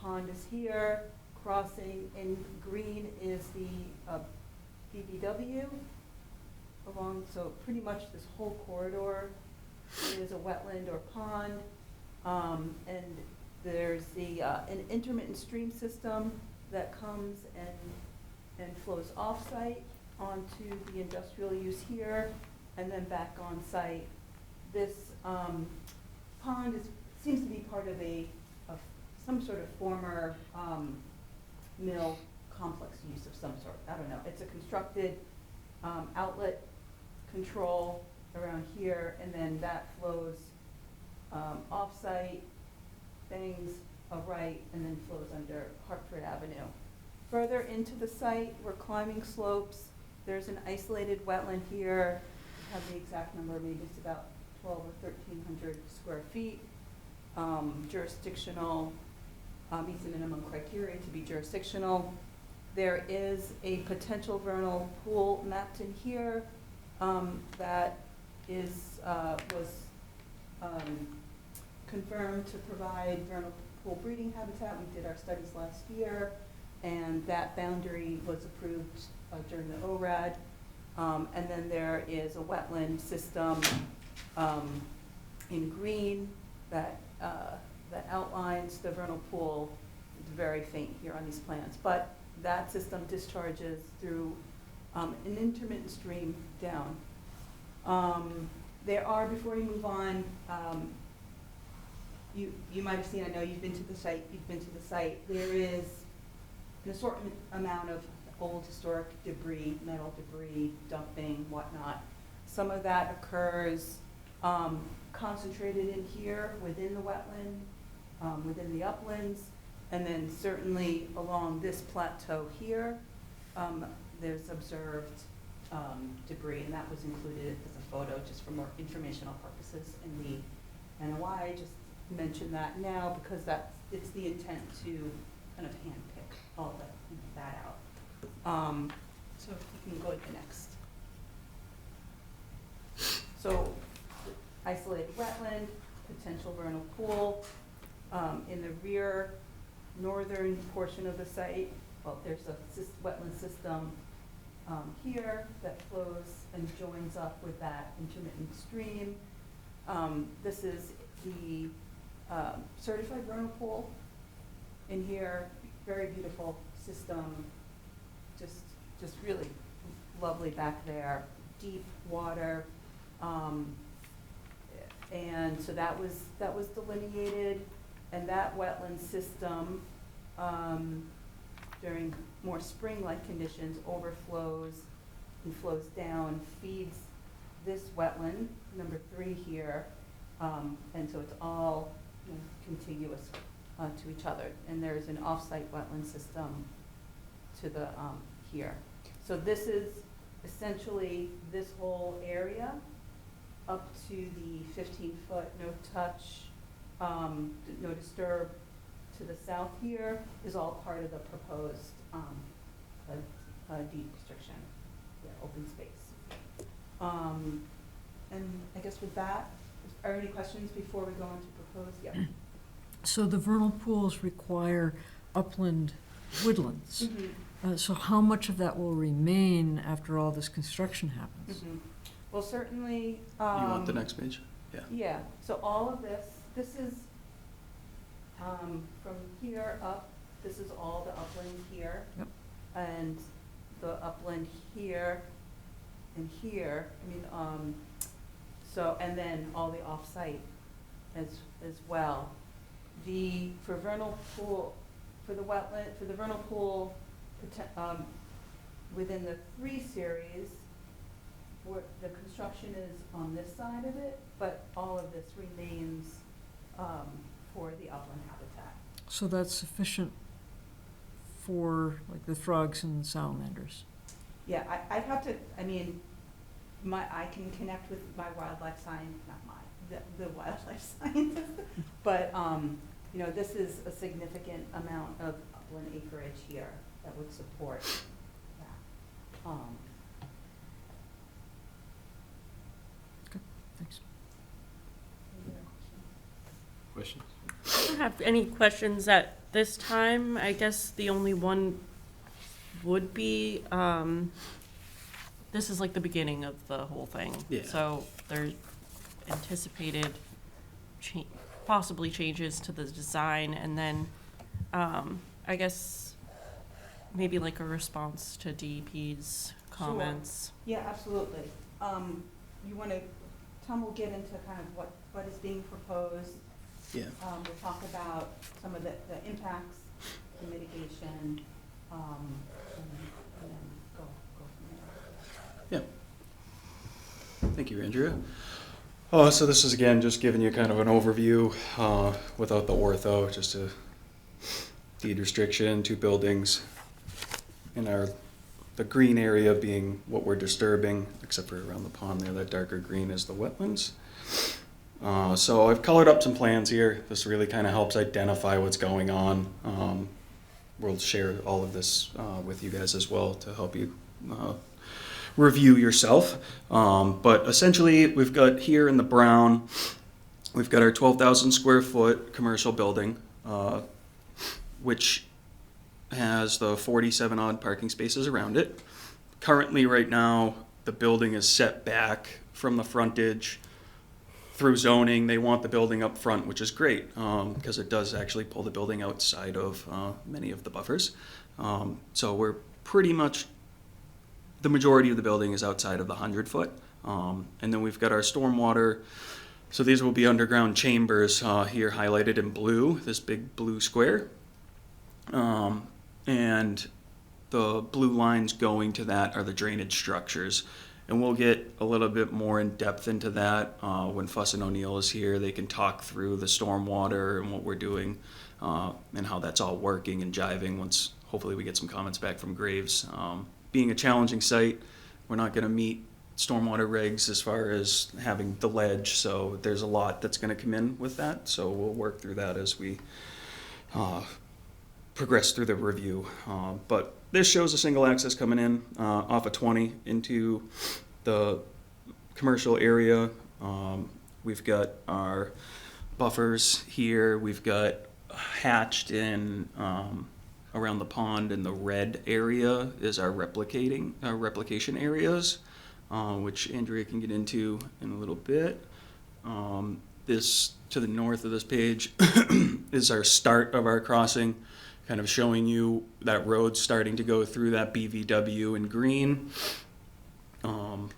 Pond is here, crossing in green is the BBW along, so pretty much this whole corridor is a wetland or pond. And there's an intermittent stream system that comes and flows off-site onto the industrial use here, and then back on site. This pond seems to be part of some sort of former mill complex use of some sort. I don't know. It's a constructed outlet control around here, and then that flows off-site, bangs a right, and then flows under Hartford Avenue. Further into the site, we're climbing slopes. There's an isolated wetland here. I have the exact number, maybe it's about 12 or 1,300 square feet. Jurisdictional, meets the minimum criteria to be jurisdictional. There is a potential vernal pool mapped in here that was confirmed to provide vernal pool breeding habitat. We did our studies last year, and that boundary was approved during the ORAD. And then there is a wetland system in green that outlines the vernal pool. It's very faint here on these plans, but that system discharges through an intermittent stream down. There are, before you move on, you might have seen, I know you've been to the site, there is an assortment amount of old historic debris, metal debris, dumping, whatnot. Some of that occurs concentrated in here within the wetland, within the uplands, and then certainly along this plateau here, there's observed debris, and that was included as a photo just for more informational purposes in the NOI. I just mention that now because it's the intent to kind of handpick all that out. So if you can go to the next. So isolated wetland, potential vernal pool. In the rear northern portion of the site, well, there's a wetland system here that flows and joins up with that intermittent stream. This is the certified vernal pool in here. Very beautiful system, just really lovely back there. Deep water, and so that was delineated, and that wetland system during more spring-like conditions overflows and flows down, feeds this wetland, number 3 here, and so it's all contiguous to each other. And there's an off-site wetland system to the here. So this is essentially this whole area up to the 15-foot no-touch, no disturb to the south here is all part of the proposed deed restriction, open space. And I guess with that, are there any questions before we go on to propose? Yeah. So the vernal pools require upland woodlands. Mm-hmm. So how much of that will remain after all this construction happens? Mm-hmm. Well, certainly. You want the next page? Yeah. Yeah, so all of this is from here up, this is all the upland here. Yep. And the upland here and here, so, and then all the off-site as well. For vernal pool, for the wetland, for the vernal pool, within the 3 series, where the construction is on this side of it, but all of this remains for the upland habitat. So that's sufficient for like the frogs and salamanders? Yeah, I'd have to, I mean, I can connect with my wildlife science, not the wildlife scientist, but, you know, this is a significant amount of upland acreage here that would support that. Thanks. Any other questions? Questions? I don't have any questions at this time. I guess the only one would be, this is like the beginning of the whole thing. Yeah. So there's anticipated possibly changes to the design, and then, I guess maybe like a response to DEP's comments. Yeah, absolutely. You wanna, Tom will get into kind of what is being proposed. Yeah. We'll talk about some of the impacts, the mitigation, and then go from there. Yeah. Thank you, Andrea. So this is again just giving you kind of an overview without the ortho, just a deed restriction, 2 buildings, and the green area being what we're disturbing, except for around the pond there. That darker green is the wetlands. So I've colored up some plans here. This really kind of helps identify what's going on. We'll share all of this with you guys as well to help you review yourself. But essentially, we've got here in the brown, we've got our 12,000 square foot commercial building, which has the 47 odd parking spaces around it. Currently, right now, the building is set back from the frontage. Through zoning, they want the building up front, which is great, because it does actually pull the building outside of many of the buffers. So we're pretty much, the majority of the building is outside of the 100-foot. And then we've got our stormwater. So these will be underground chambers here highlighted in blue, this big blue square. And the blue lines going to that are the drainage structures. And we'll get a little bit more in depth into that when Fuss and O'Neill is here. They can talk through the stormwater and what we're doing and how that's all working and jiving once hopefully we get some comments back from Graves. Being a challenging site, we're not going to meet stormwater regs as far as having the ledge, so there's a lot that's going to come in with that. So we'll work through that as we progress through the review. But this shows a single access coming in off of 20 into the commercial area. We've got our buffers here. We've got hatched in around the pond in the red area is our replication areas, which Andrea can get into in a little bit. This to the north of this page is our start of our crossing, kind of showing you that road starting to go through that BVW in green. Let's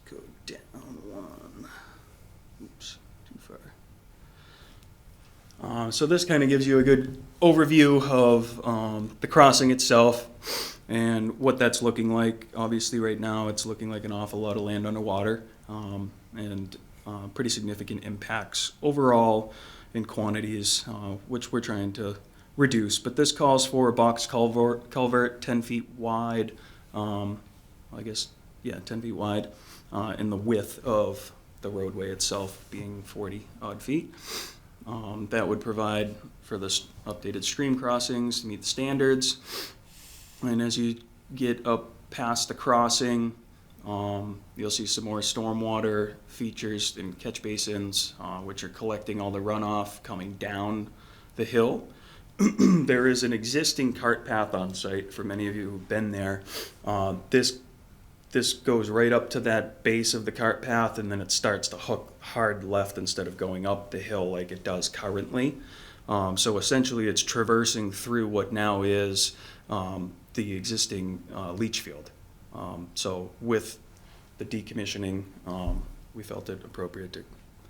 go down one. Oops, too far. So this kind of gives you a good overview of the crossing itself and what that's looking like. Obviously right now it's looking like an awful lot of land underwater and pretty significant impacts overall in quantities, which we're trying to reduce. But this calls for a box culvert 10 feet wide, 10 feet wide, and the width of the roadway itself being 40 odd feet. That would provide for the updated stream crossings to meet the standards. And as you get up past the crossing, you'll see some more stormwater features and catch basins, which are collecting all the runoff coming down the hill. There is an existing cart path on site for many of you who've been there. This goes right up to that base of the cart path, and then it starts to hook hard left instead of going up the hill like it does currently. So essentially it's traversing through what now is the existing leach field. So with the decommissioning, we felt it appropriate to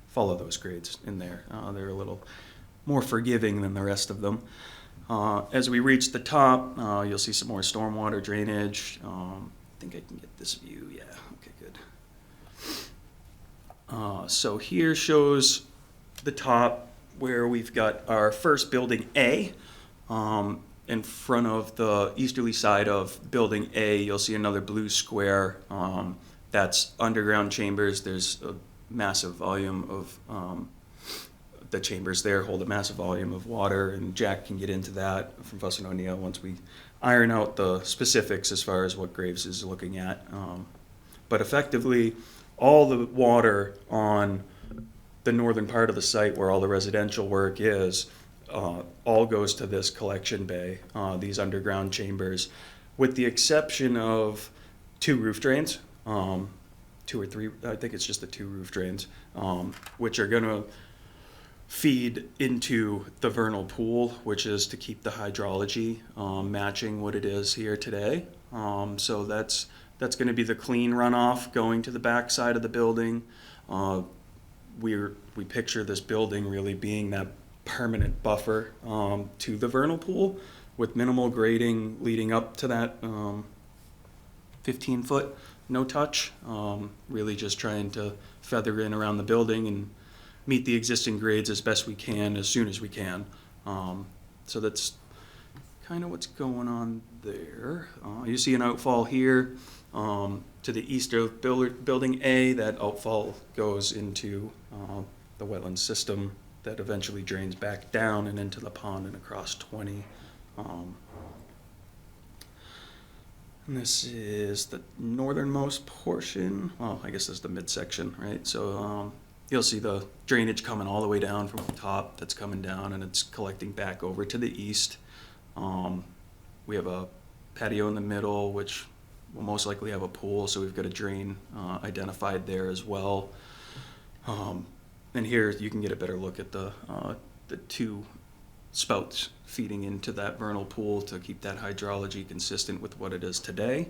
follow those grades in there. They're a little more forgiving than the rest of them. As we reach the top, you'll see some more stormwater drainage. I think I can get this view. Yeah, okay, good. So here shows the top where we've got our first building A. In front of the easterly side of Building A, you'll see another blue square. That's underground chambers. There's a massive volume of, the chambers there hold a massive volume of water, and Jack can get into that from Fuss and O'Neill once we iron out the specifics as far as what Graves is looking at. But effectively, all the water on the northern part of the site where all the residential work is, all goes to this collection bay, these underground chambers, with the exception of 2 roof drains, 2 or 3, I think it's just the 2 roof drains, which are gonna feed into the vernal pool, which is to keep the hydrology matching what it is here today. So that's gonna be the clean runoff going to the back side of the building. We picture this building really being that permanent buffer to the vernal pool with minimal grading leading up to that 15-foot no touch. Really just trying to feather in around the building and meet the existing grades as best we can as soon as we can. So that's kind of what's going on there. You see an outfall here to the east of Building A. That outfall goes into the wetland system that eventually drains back down and into the pond and across 20. And this is the northernmost portion. Well, I guess this is the midsection, right? So you'll see the drainage coming all the way down from the top that's coming down, and it's collecting back over to the east. We have a patio in the middle, which will most likely have a pool, so we've got a drain identified there as well. And here you can get a better look at the 2 spouts feeding into that vernal pool to keep that hydrology consistent with what it is today.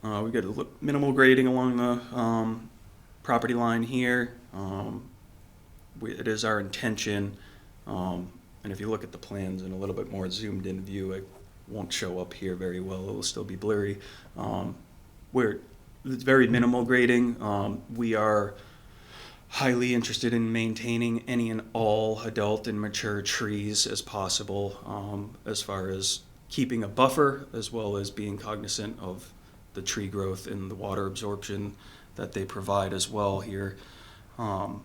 We get a minimal grading along the property line here. It is our intention, and if you look at the plans in a little bit more zoomed in view, it won't show up here very well. It will still be blurry. It's very minimal grading. We are highly interested in maintaining any and all adult and mature trees as possible, as far as keeping a buffer, as well as being cognizant of the tree growth and the water absorption that they provide as well here. To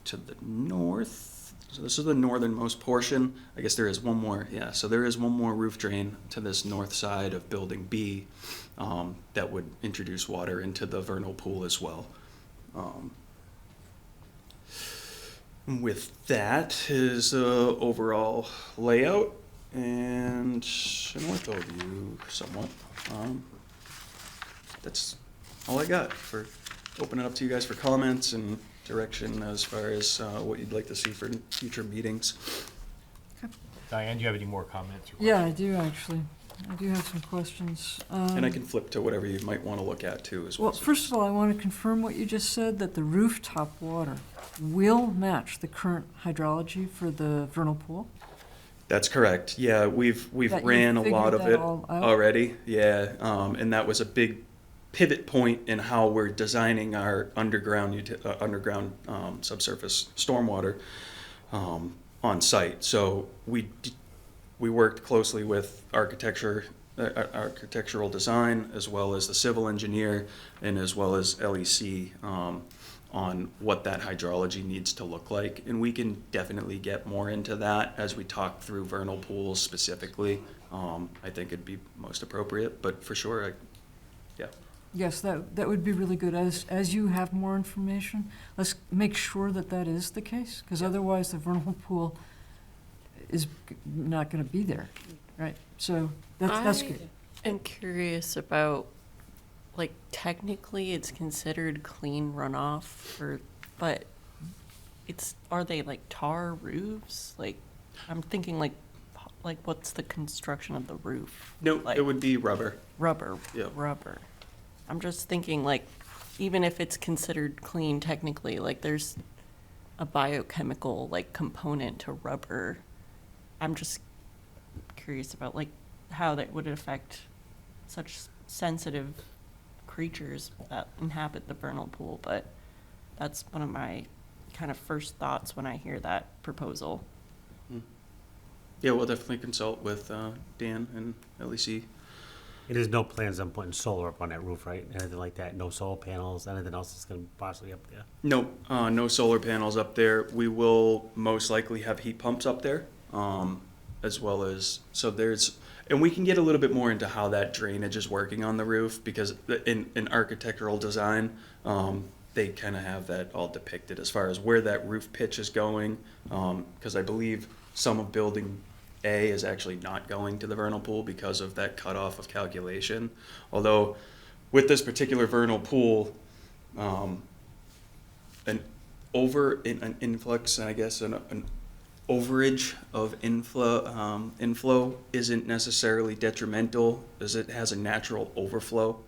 the north, so this is the northernmost portion. I guess there is one more, yeah, so there is one more roof drain to this north side of Building B that would introduce water into the vernal pool as well. With that is the overall layout and an ortho view somewhat. That's all I got for opening up to you guys for comments and direction as far as what you'd like to see for future meetings. Diane, do you have any more comments? Yeah, I do actually. I do have some questions. And I can flip to whatever you might want to look at too as well. Well, first of all, I want to confirm what you just said, that the rooftop water will match the current hydrology for the vernal pool? That's correct. Yeah, we've That you ran a lot of figured it that all out? already. Yeah, and that was a big pivot point in how we're designing our underground subsurface stormwater on site. So we worked closely with architectural design, as well as the civil engineer, and as well as LEC on what that hydrology needs to look like. And we can definitely get more into that as we talk through vernal pools specifically. I think it'd be most appropriate, but for sure, yeah. Yes, that would be really good. As you have more information, let's make sure that that is the case, because otherwise the vernal pool is not going to be there, right? So that's good. I'm curious about, like, technically it's considered clean runoff, but are they like tar roofs? Like, I'm thinking like what's the construction of the roof? No, Like it would be rubber. rubber. Yeah. Rubber. I'm just thinking, like, even if it's considered clean technically, like there's a biochemical like component to rubber. I'm just curious about like how that would affect such sensitive creatures that inhabit the vernal pool, but that's one of my kind of first thoughts when I hear that proposal. Yeah, we'll definitely consult with Dan and LEC. And there's no plans on putting solar up on that roof, right? Anything like that? No solar panels, anything else that's gonna be possibly up there? No, no solar panels up there. We will most likely have heat pumps up there, as well as, so there's, and we can get a little bit more into how that drainage is working on the roof, because in architectural design, they kind of have that all depicted as far as where that roof pitch is going, because I believe some of building A is actually not going to the vernal pool because of that cutoff of calculation. Although with this particular vernal pool, an influx, and I guess an overage of inflow isn't necessarily detrimental, as it has a natural overflow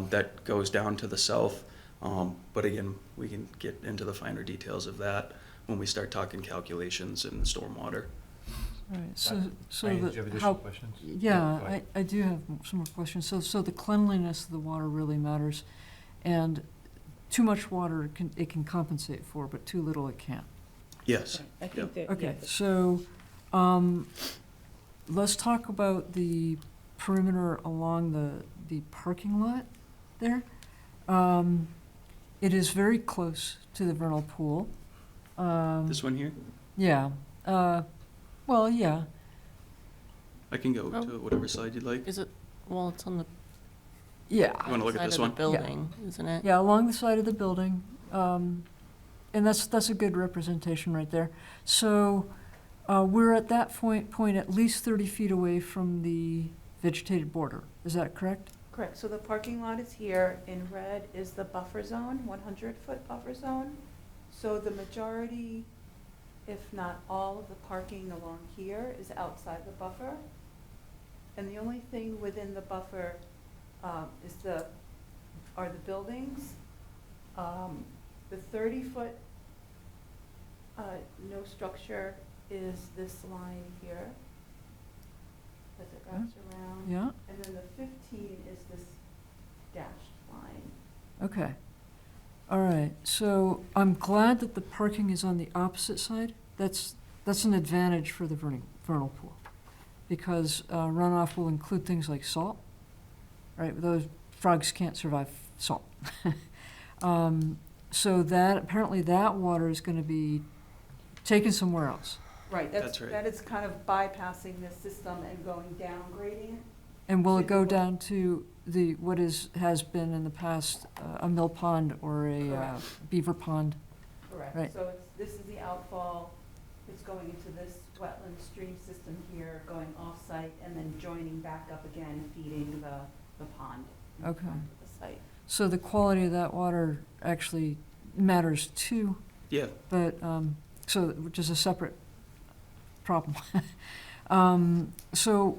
that goes down to the south. But again, we can get into the finer details of that when we start talking calculations and stormwater. All right, so Diane, did you have the, additional how, questions? yeah, Go ahead. I do have some more questions. So the cleanliness of the water really matters, and too much water it can compensate for, but too little it can't. Yes. I think that, Okay, so, let's talk about the perimeter along the parking lot there. It is very close to the vernal pool. This one here, Yeah, well, yeah, I can go Oh. to whatever side you'd like. Is it, well, it's on the yeah. You want to look at side this of the one? building, isn't it? Yeah, along the side of the building, and that's a good representation right there. So, we're at that point at least 30 feet away from the vegetated border, is that correct? correct, so the parking lot is here, in red is the buffer zone, 100-foot buffer zone. So the majority, if not all of the parking along here is outside the buffer. And the only thing within the buffer are the buildings. The 30-foot, no structure is this line here, as it wraps around. Yeah, And then the 15 is this dashed line. okay. All right, so I'm glad that the parking is on the opposite side. That's an advantage for the vernal pool, because runoff will include things like salt, right? Those frogs can't survive salt. So that, apparently that water is gonna be taken somewhere else. Right, That's right. that is kind of bypassing this system and going down gradient. And will it go Suitable. down to what has been in the past a mill pond or a Correct. beaver pond? Correct. Right. So this is the outfall, it's going into this wetland stream system here, going off-site, and then joining back up again, feeding the pond. Okay. onto the site. So the quality of that water actually matters too, Yeah, but, which is a separate problem. So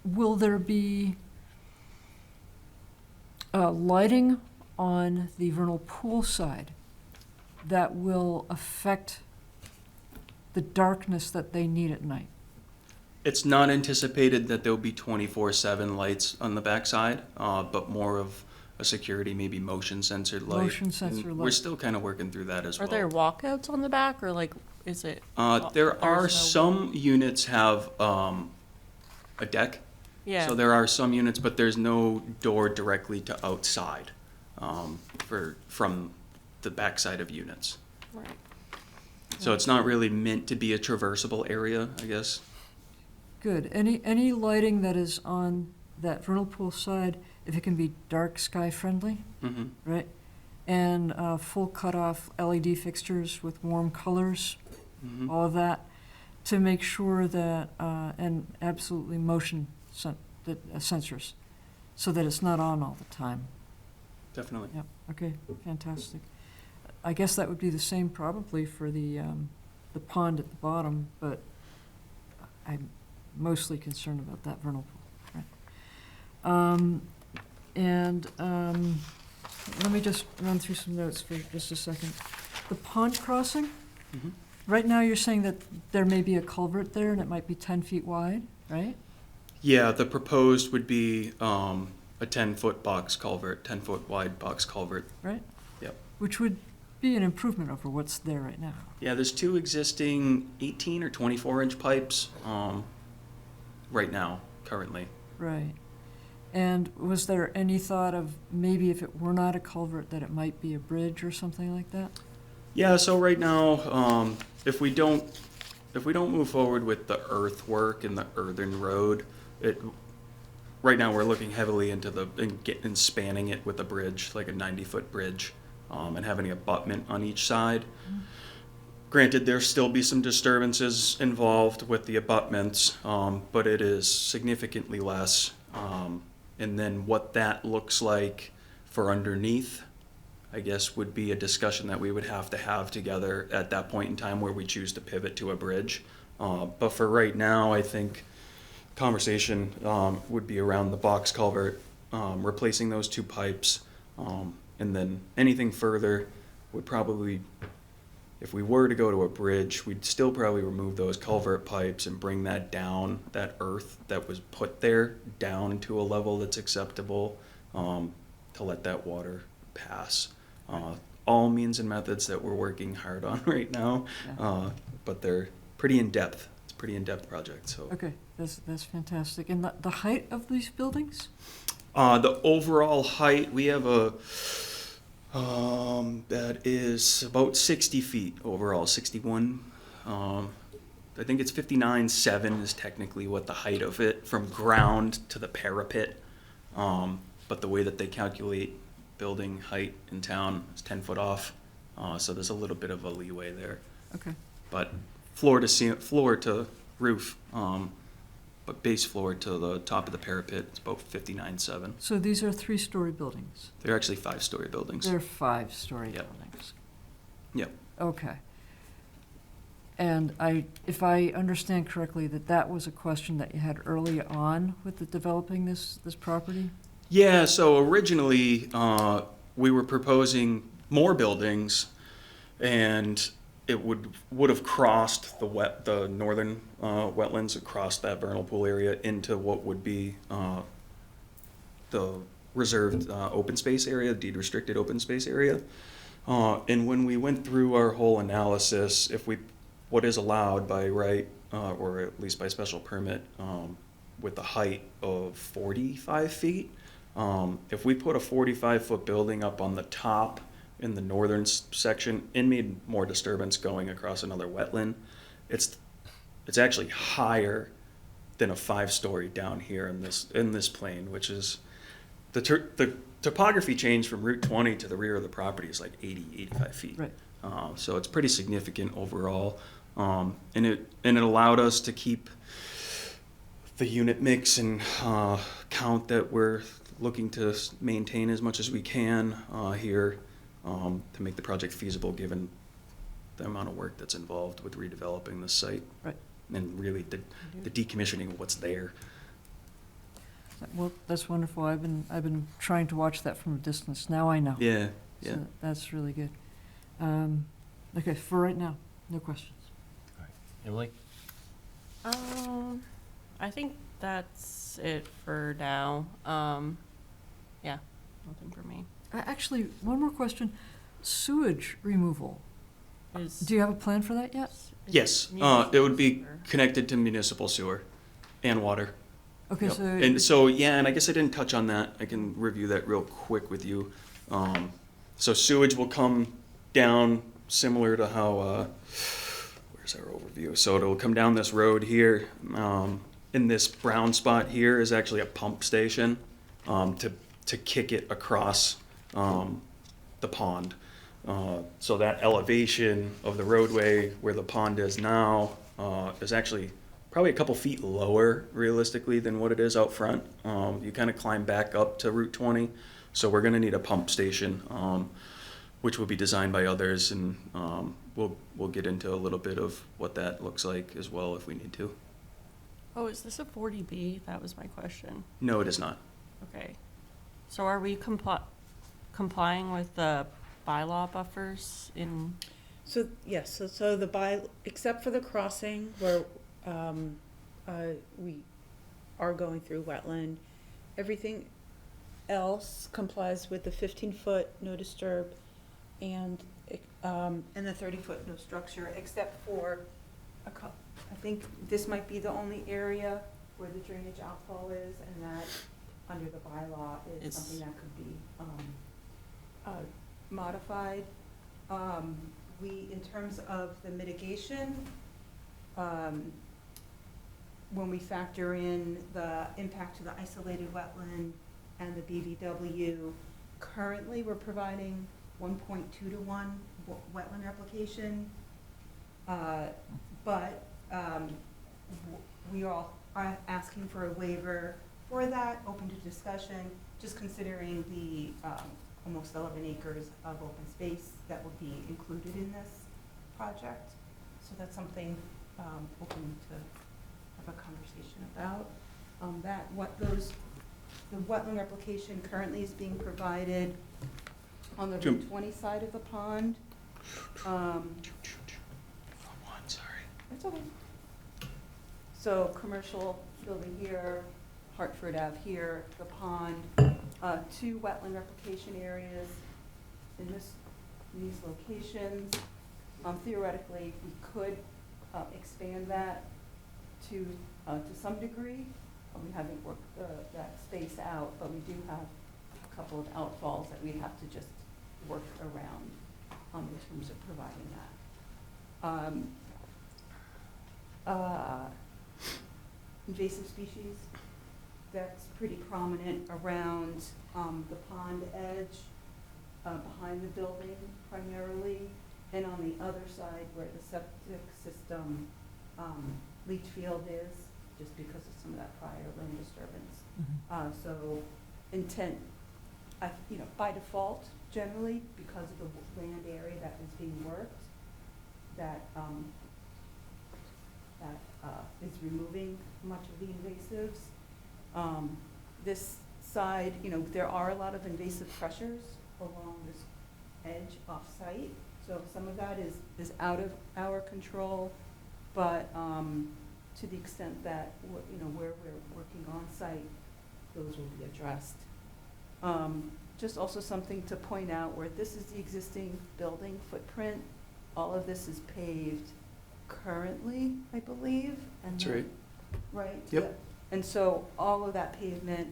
will there be lighting on the vernal pool side that will affect the darkness that they need at night? it's not anticipated that there'll be 24/7 lights on the backside, but more of a security, maybe motion sensor light. Motion sensor And light. We're still kind of working through that as Are well. there walkouts on the back, or like, is it? There are there's no- some units have a deck. Yeah. So there are some units, but there's no door directly to outside from the backside of units. Right. So it's not really meant to be a traversable area, I guess. Good. Any lighting that is on that vernal pool side, if it can be dark sky friendly, Mm-hmm. right? And full cutoff LED fixtures with warm colors, Mm-hmm. all of that, to make sure that, and absolutely motion sensors, so that it's not on all the time. Definitely. Yep, okay, fantastic. I guess that would be the same probably for the pond at the bottom, but I'm mostly concerned about that vernal pool, right? Let me just run through some notes for just a second. The pond crossing, Mhm. right now you're saying that there may be a culvert there and it might be 10 feet wide, right? Yeah, the proposed would be a 10-foot box culvert, 10-foot wide box culvert. Right? Yep. Which would be an improvement over what's there right now. Yeah, there's two existing 18 or 24-inch pipes right now, currently. Right. And was there any thought of maybe if it were not a culvert, that it might be a bridge or something like that? Yeah, so right now, if we don't move forward with the earthwork and the earthen road, right now we're looking heavily into and spanning it with a bridge, like a 90-foot bridge, and having an abutment on each side. Granted, there'll still be some disturbances involved with the abutments, but it is significantly less. And then what that looks like for underneath, I guess, would be a discussion that we would have to have together at that point in time where we choose to pivot to a bridge. But for right now, I think conversation would be around the box culvert, replacing those two pipes, and then anything further would probably, if we were to go to a bridge, we'd still probably remove those culvert pipes and bring that down, that earth that was put there, down to a level that's acceptable, to let that water pass. All means and methods that we're working hard on right now, but they're pretty in-depth. It's a pretty in-depth project, so. Okay, that's fantastic. And the height of these buildings? The overall height, we have that is about 60 feet overall, 61. I think it's 59.7 is technically what the height of it from ground to the parapet. But the way that they calculate building height in town is 10 foot off. So there's a little bit of a leeway there. Okay. But floor to roof, but base floor to the top of the parapet, it's about 59.7. So these are 3-story buildings? They're actually 5-story buildings. They're 5-story Yep. buildings? Yep. Okay. And if I understand correctly, that was a question that you had early on with the developing this property? Yeah, so originally, we were proposing more buildings, and it would have crossed the northern wetlands, across that vernal pool area into what would be the reserved open space area, deed restricted open space area. And when we went through our whole analysis, what is allowed by right, or at least by special permit, with the height of 45 feet, if we put a 45-foot building up on the top in the northern section, it made more disturbance going across another wetland. It's actually higher than a 5-story down here in this plane, which is the topography change from Route 20 to the rear of the property is like 85 feet. Right. So it's pretty significant overall, and it allowed us to keep the unit mix and count that we're looking to maintain as much as we can here, to make the project feasible given the amount of work that's involved with redeveloping this site. Right. And really the decommissioning of what's there. Well, that's wonderful. I've been trying to watch that from a distance. Now I know. Yeah, yeah. So that's really good. Okay, for right now, no questions. Emily? I think that's it for now. Yeah, nothing for me. Actually, one more question. Sewage removal. Do you have a plan for that yet? Yes, it would be connected to municipal sewer and water. Okay, Yep. so. And so, yeah, and I guess I didn't touch on that. I can review that real quick with you. So sewage will come down similar to how, where's our overview? So it'll come down this road here. In this brown spot here is actually a pump station, to kick it across, the pond. So that elevation of the roadway where the pond is now, is actually probably a couple feet lower realistically than what it is out front. You kind of climb back up to Route 20. So we're gonna need a pump station, which will be designed by others, and we'll get into a little bit of what that looks like as well if we need to. Oh, is this a 40B? That was my question. No, it is not. Okay. So are we complying with the bylaw buffers in? So, yes, so except for the crossing where we are going through wetland, everything else complies with the 15-foot no disturb and the 30-foot no structure, except for I think this might be the only area where the drainage outfall is, and that, under the bylaw, is It's- something that could be modified. In terms of the mitigation, when we factor in the impact to the isolated wetland and the BVW, currently we're providing 1.2 to 1 wetland replication. But we are asking for a waiver for that, open to discussion, just considering the almost 11 acres of open space that will be included in this project. So that's something open to have a conversation about. The wetland replication currently is being provided on the Jim. Route 20 side of the pond. Sorry. That's okay. So commercial building here, Hartford Ave here, the pond, 2 wetland replication areas in these locations. Theoretically, we could expand that to some degree. We haven't worked that space out, but we do have a couple of outfalls that we'd have to just work around in terms of providing that. Invasive species, that's pretty prominent around the pond edge, behind the building primarily, and on the other side where the septic system leach field is, just because of some of that prior land disturbance. So intent, by default, generally, because of the land area that is being worked, that is removing much of the invasives. This side, there are a lot of invasive pressures along this edge off-site, so some of that is out of our control, but to the extent that, where we're working on-site, those will be addressed. Just also something to point out, where this is the existing building footprint, all of this is paved currently, I believe. And That's then- right. Right? Yep. Yeah. And so all of that pavement,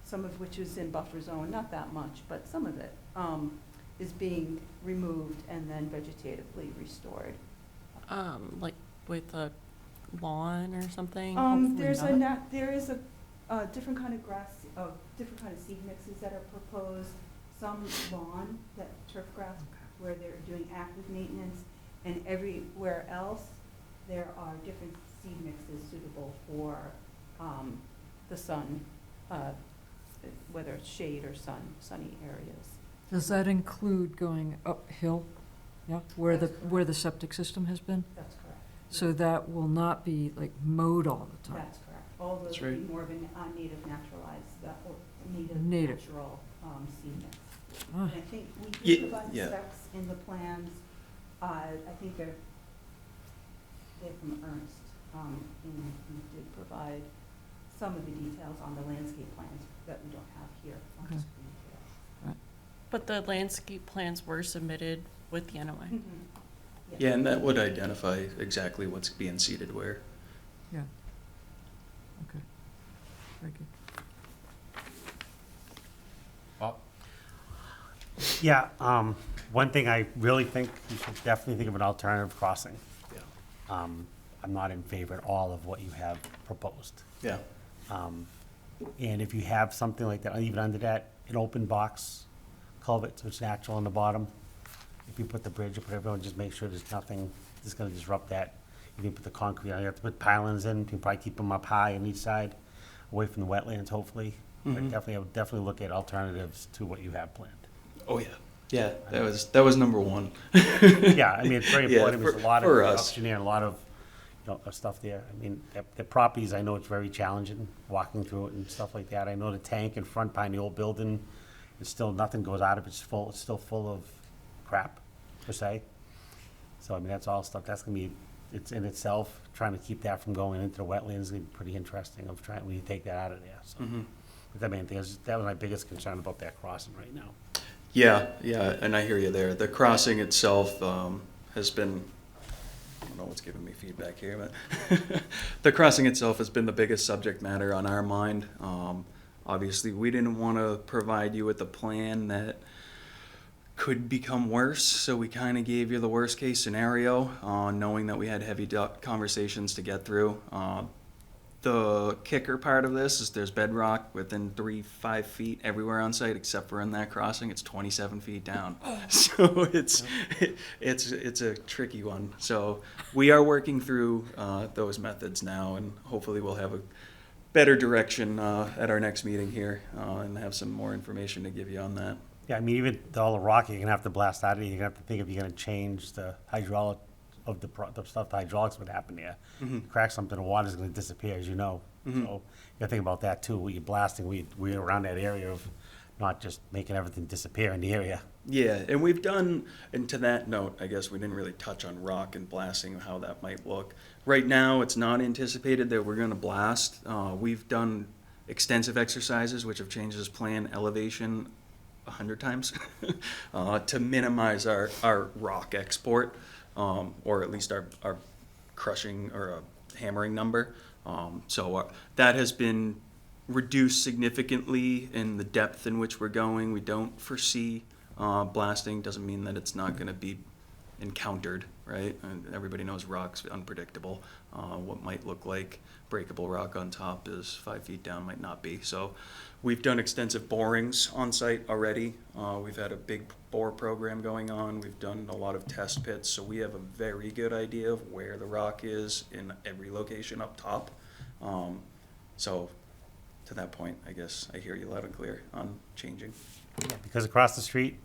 some of which is in buffer zone, not that much, but some of it, is being removed and then vegetatively restored. Like with a lawn or something? There is a different kind of grass, different kind of seed mixes that are proposed. Some lawn, that turf grass, where they're doing active maintenance, and everywhere else, there are different seed mixes suitable for the sun, whether it's shade or sunny areas. Does that include going uphill? Yeah, where That's correct. where the septic system has been? That's correct. So that will not be like mowed all the time? That's correct. All those That's would be right. more of a native naturalized, or native Native. natural seed mix. Ah, And I think we Ye- did provide the yeah. specs in the plans. I think they're from Ernst, and we did provide some of the details on the landscape plans that we don't have here on the Okay. screen here. But the landscape plans were submitted with the NOI. Mhm. Yeah, and that would identify exactly what's being seeded where. yeah. Okay. Very good. Yeah, one thing I really think you should definitely think of an alternative crossing. Yeah. I'm not in favor at all of what you have proposed. Yeah. And if you have something like that, even under that, an open box culvert, so it's natural on the bottom. If you put the bridge, you put everyone, just make sure there's nothing that's gonna disrupt that. You can put the concrete on, you have to put pilings in, you can probably keep them up high on each side, away from the wetlands, hopefully. But Mhm. definitely, I would definitely look at alternatives to what you have planned. Oh, yeah. Yeah, that was number one. Yeah, I mean, it's very Yeah, important, there's a for- lot of for us. production there, and a lot of, of stuff there. I mean, the properties, I know it's very challenging, walking through it and stuff like that. I know the tank in front behind the old building, it's still, nothing goes out of it, it's still full of crap, per se. So, I mean, that's all stuff, that's gonna be, it's in itself, trying to keep that from going into the wetlands is gonna be pretty interesting of trying, when you take that out of there, so. Mhm. But I mean, that was my biggest concern about that crossing right now. Yeah, yeah, and I hear you there. The crossing itself has been, I don't know what's giving me feedback here, but the crossing itself has been the biggest subject matter on our mind. Obviously, we didn't want to provide you with a plan that could become worse, so we kind of gave you the worst case scenario, knowing that we had heavy conversations to get through. The kicker part of this is there's bedrock within 5 feet everywhere on site, except for in that crossing, it's 27 feet down. So it's a tricky one. So we are working through those methods now, and hopefully we'll have a better direction at our next meeting here, and have some more information to give you on that. Yeah, I mean, even all the rock, you're gonna have to blast out of it. You're gonna have to think if you're gonna change the hydraulic of the stuff, the hydraulics would happen there. Crack something, the water's gonna disappear, as you know. So you gotta think about that too. What you're blasting, we're around that area of not just making everything disappear in the area. Yeah, and we've done, and to that note, I guess we didn't really touch on rock and blasting, how that might look. Right now, it's not anticipated that we're gonna blast. We've done extensive exercises which have changed this plan elevation 100 times to minimize our rock export, or at least our crushing or hammering number. So that has been reduced significantly in the depth in which we're going. We don't foresee blasting. Doesn't mean that it's not going to be encountered, right? And everybody knows rock's unpredictable. What might look like breakable rock on top is 5 feet down, might not be. So we've done extensive borings on site already. We've had a big bore program going on. We've done a lot of test pits, so we have a very good idea of where the rock is in every location up top. So to that point, I guess I hear you loud and clear on changing. Because across the street,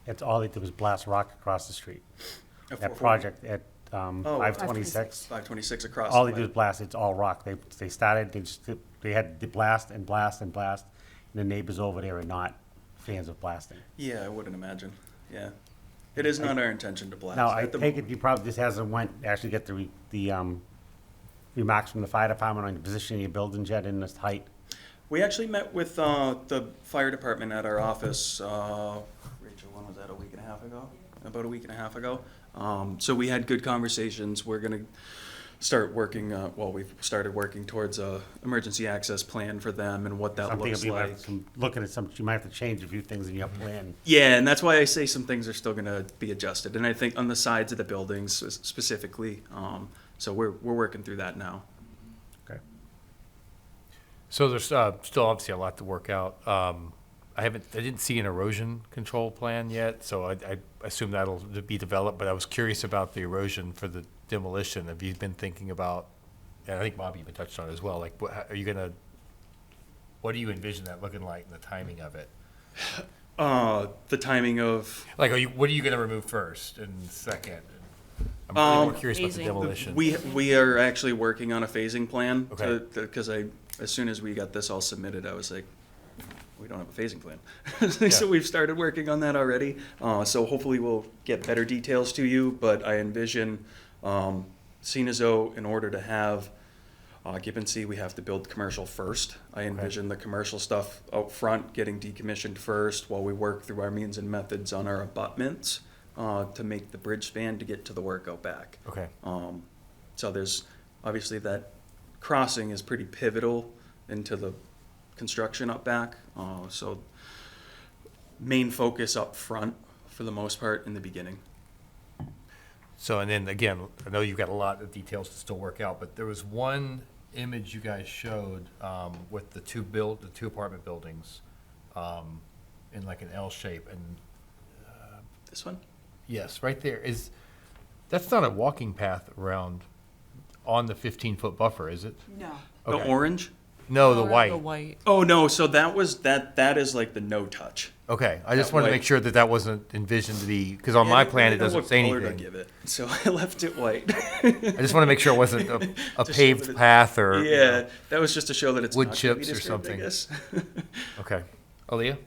it's all they did was blast rock across the street. That 440? project at 526, 526 across. all the they do is way. blast, it's all rock. They started, they had to blast and blast and blast, and the neighbors over there are not fans of blasting. Yeah, I wouldn't imagine. Yeah. It is not our intention to blast. Now, I at the take it moment. you probably just hasn't actually get the remarks from the fire department on the position of your buildings yet in this height? We actually met with the fire department at our office, Rachel, when was that, a week and a half ago? About a week and a half ago. So we had good conversations. We're gonna start working, we've started working towards a emergency access plan for them and what that I'm thinking looks you might like. have looking at some, you might have to change a few things in your plan. Yeah, and that's why I say some things are still gonna be adjusted. And I think on the sides of the buildings specifically, so we're working through that now. Okay. So there's still obviously a lot to work out. I didn't see an erosion control plan yet, so I assume that'll be developed, but I was curious about the erosion for the demolition. Have you been thinking about, and I think Bob even touched on it as well, like, what do you envision that looking like and the timing of it? The timing of, Like, what are you gonna remove first and second? I'm really more curious about the Phasing. demolition. we are actually working on a phasing plan. Okay. Because as soon as we got this all submitted, I was like, we don't have a phasing plan. Yeah. So we've started working on that already. So hopefully we'll get better details to you, but I envision, seeing as though in order to have occupancy, we have to build commercial first. I envision the commercial stuff out front getting decommissioned first while we work through our means and methods on our abutments to make the bridge span to get to the work out back. Okay. So there's, obviously that crossing is pretty pivotal into the construction up back. So main focus up front for the most part in the beginning. So, and then again, I know you've got a lot of details to still work out, but there was one image you guys showed with the two apartment buildings in like an L shape, and This one? yes, right there that's not a walking path around on the 15-foot buffer, is it? No. The Okay. orange? No, the Or white. The white. Oh, no, so that is like the no touch. Okay, I just That wanted to white. make sure that wasn't envisioned to be, because on Yeah, my I plan, it didn't know doesn't what say color to anything. give it, so I left it white. I just want to make sure it wasn't a To show that paved it- path or. you Yeah, know. that was just to show that it's Wood not gonna be chips or disturbed, I something. guess. Okay. Aaliyah?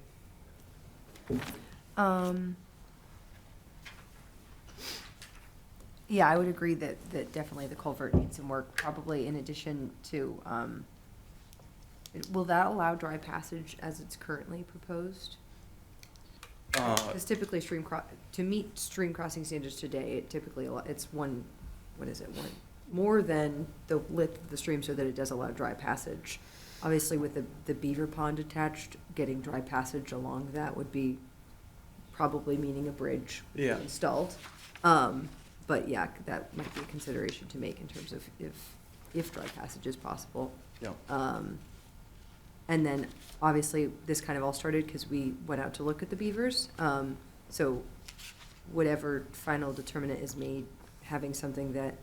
Yeah, I would agree that definitely the culvert needs some work, probably in addition to, will that allow dry passage as it's currently proposed? Because typically to meet stream crossing standards today, it typically, it's one, what is it, more than the width of the stream so that it does allow dry passage. Obviously, with the beaver pond attached, getting dry passage along that would be probably meaning a bridge Yeah. installed. But yeah, that might be a consideration to make in terms of if dry passage is possible. Yeah. And then, obviously, this kind of all started because we went out to look at the beavers. So whatever final determinant is made, having something that,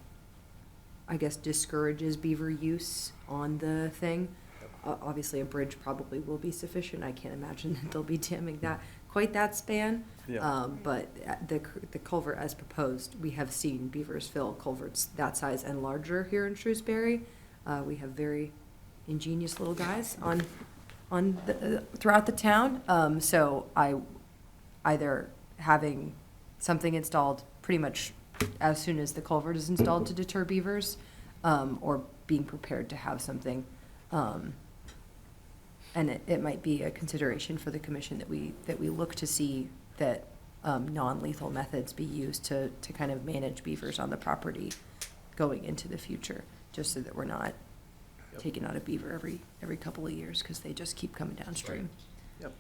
I guess, discourages beaver use on the thing. Obviously, a bridge probably will be sufficient. I can't imagine that they'll be damming quite that span. Yeah. But the culvert as proposed, we have seen beavers fill culverts that size and larger here in Shrewsbury. We have very ingenious little guys throughout the town. So either having something installed pretty much as soon as the culvert is installed to deter beavers, or being prepared to have something. And it might be a consideration for the commission that we look to see that non-lethal methods be used to kind of manage beavers on the property going into the future, just so that we're not taking out a beaver every couple of years, because they just keep coming downstream. Yep.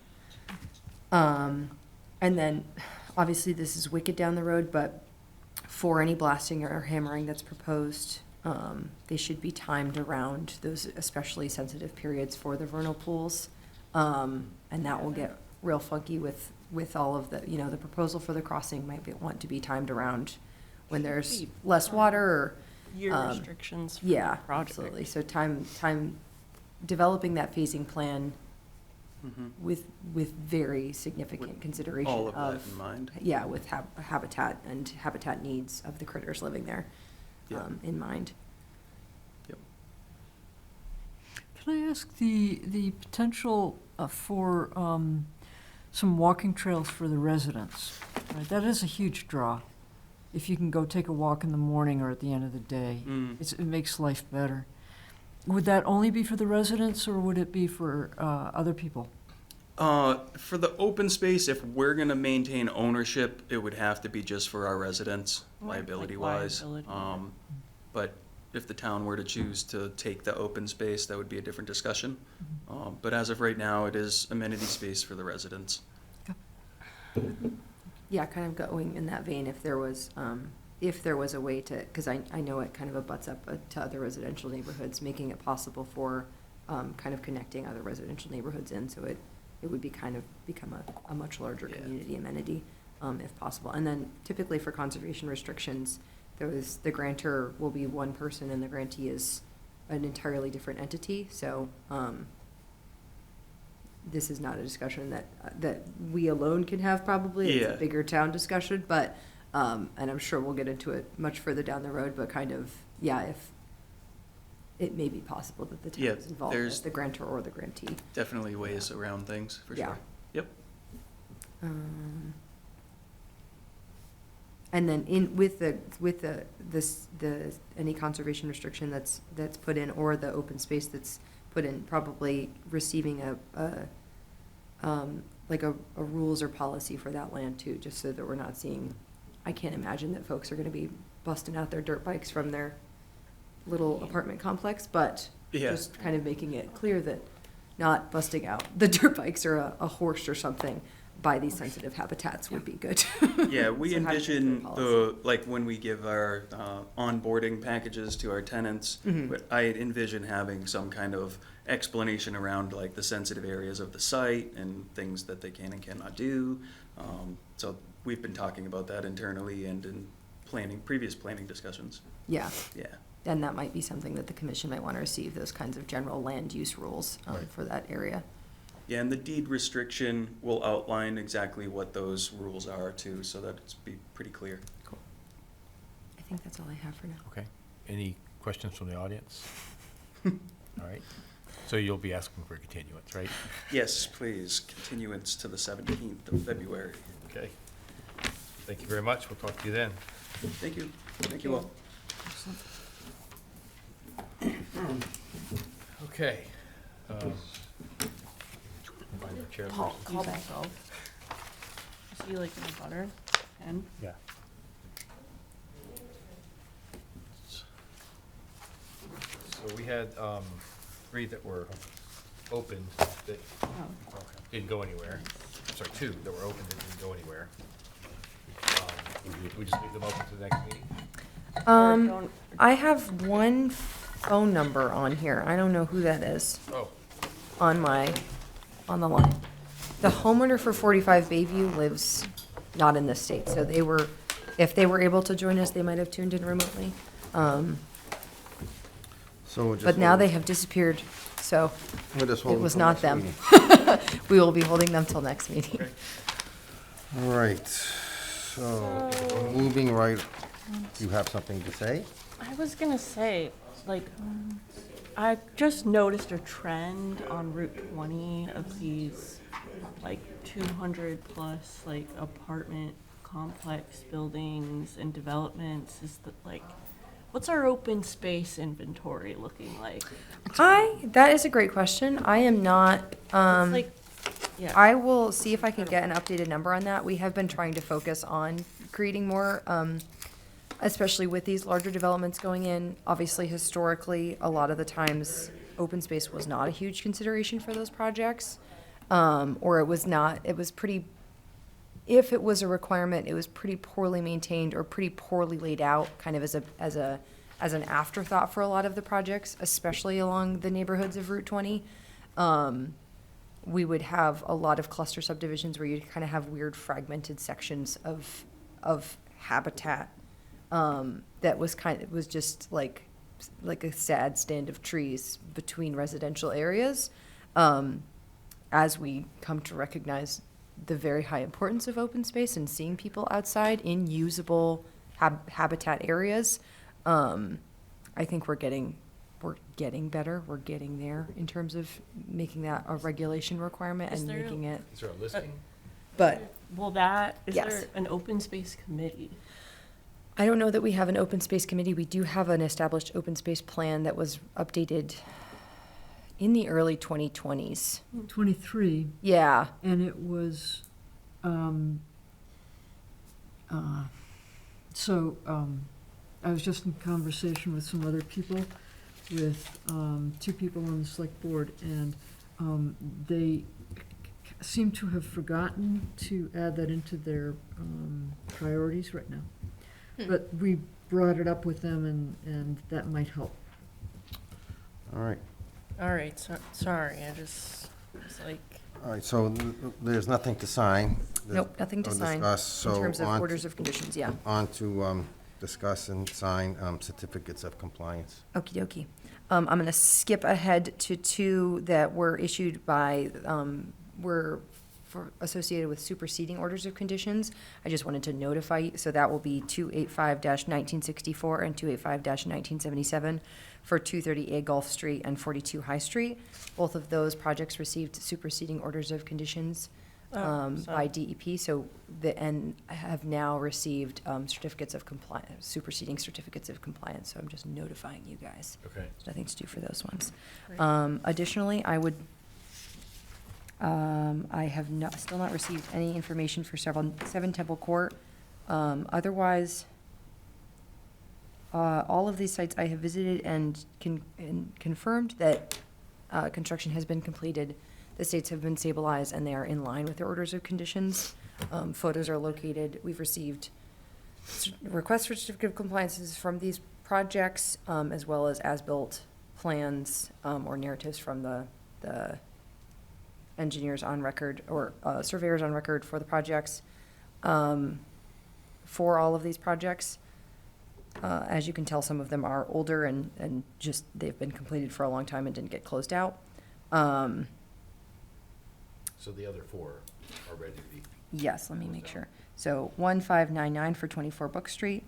And then, obviously, this is wicked down the road, but for any blasting or hammering that's proposed, they should be timed around those especially sensitive periods for the vernal pools. And that will get real funky with all of the, the proposal for the crossing want to be timed around when there's less water or. Year restrictions for Yeah, the project. absolutely. So time, developing that phasing plan with very significant consideration All of that in mind. Yeah, with habitat and habitat needs of the critters living there Yeah. in mind. Yep. Can I ask the potential for some walking trails for the residents? Right, that is a huge draw. If you can go take a walk in the morning or at the end of the day, it makes life better. Would that only be for the residents, or would it be for other people? For the open space, if we're gonna maintain ownership, it would have to be just for our residents, Like liability-wise. liability, yeah. But if the town were to choose to take the open space, that would be a different discussion. But as of right now, it is amenity space for the residents. Yeah, kind of going in that vein, if there was a way to, because I know it kind of abuts up to other residential neighborhoods, making it possible for kind of connecting other residential neighborhoods in, so it would be kind of become a much larger Yeah. community amenity, if possible. And then typically for conservation restrictions, the grantor will be one person and the grantee is an entirely different entity, so this is not a discussion that we alone can have probably. It's Yeah. a bigger town discussion, but, and I'm sure we'll get into it much further down the road, but kind of, yeah, if it may be possible that the town Yeah, is involved there's- as the grantor or the grantee. Definitely ways around things, for Yeah. sure. Yep. And then with any conservation restriction that's put in, or the open space that's put in, probably receiving a rules or policy for that land too, just so that we're not seeing, I can't imagine that folks are gonna be busting out their dirt bikes from their little apartment complex, but Yeah. just kind of making it clear that not busting out the dirt bikes or a horse or something by these sensitive habitats would be good. Yeah, we So how to envision policy. like when we give our onboarding packages to our tenants, I envision having some kind of explanation around like the sensitive areas of the site and things that they can and cannot do. So we've been talking about that internally and in previous planning discussions. Yeah, Yeah. and that might be something that the commission might want to receive, those kinds of general land use rules for that area. Yeah, and the deed restriction will outline exactly what those rules are too, so that it's be pretty clear. Cool. I think that's all I have for now. Okay. Any questions from the audience? All right. So you'll be asking for a continuance, right? Yes, please, continuance to the 17th of February. Okay. Thank you very much. We'll talk to you then. Thank you. Thank you all. Okay. Find our chairperson. Call back. be like in a butter? 10? Yeah. So we had 3 that were opened that Oh. didn't go anywhere. Sorry, 2 that were opened that didn't go anywhere. We just leave them open to the next meeting? Don't- I have one phone number on here. I don't know who that is Oh, on the line. The homeowner for 45 Bayview lives not in this state, so if they were able to join us, they might have tuned in remotely. So we'll just. But now hold- they have disappeared, so we'll just it hold was until not next them. meeting. We will be holding them till next meeting. okay. All right, so moving right, you have something to say? I was gonna say, like, I just noticed a trend on Route 20 of these, like, 200 plus, like, apartment complex buildings and developments. Is that, like, what's our open space inventory looking like? That is a great question. I am not, It's like, yeah. I will see if I can get an updated number on that. We have been trying to focus on creating more, especially with these larger developments going in. Obviously, historically, a lot of the times, open space was not a huge consideration for those projects. Or it was pretty, if it was a requirement, it was pretty poorly maintained or pretty poorly laid out, kind of as an afterthought for a lot of the projects, especially along the neighborhoods of Route 20. We would have a lot of cluster subdivisions where you'd kind of have weird fragmented sections of habitat that was just like a sad stand of trees between residential areas. As we come to recognize the very high importance of open space and seeing people outside in usable habitat areas, I think we're getting better. We're getting there in terms of making that a regulation requirement Is and there- making it. Is there a listing? But Is Yes. there an open space committee? I don't know that we have an open space committee. We do have an established open space plan that was updated in the early 2020s. 23, Yeah. and it was, I was just in conversation with some other people, with 2 people on the select board, and they seem to have forgotten to add that into their priorities right now. But we brought it up with them, and that might help. All right, All right, sorry, I just was like, all right, so there's nothing to sign. Nope, nothing to or sign discuss, in so terms of on- orders of conditions, yeah. On to discuss and sign certificates of compliance. Okie dokie. I'm going to skip ahead to 2 that were issued by, associated with superseding orders of conditions. I just wanted to notify you, so that will be 285-1964 and 285-1977 for 230A Gulf Street and 42 High Street. Both of those projects received superseding orders of conditions by DEP, and have now received certificates of compliance, superseding certificates of compliance. So I'm just notifying you guys. Okay. There's nothing to do for those ones. Great. Additionally, I have still not received any information for 7 Temple Court. Otherwise, all of these sites I have visited and confirmed that construction has been completed. The states have been stabilized and they are in line with their orders of conditions. Photos are located. We've received requests for certificate of compliances from these projects, as well as built plans or narratives from the engineers on record or surveyors on record for the projects. For all of these projects, as you can tell, some of them are older and just they've been completed for a long time and didn't get closed out. So the other 4 are ready to be. Yes, let me make sure. So 1599 for 24 Book Street,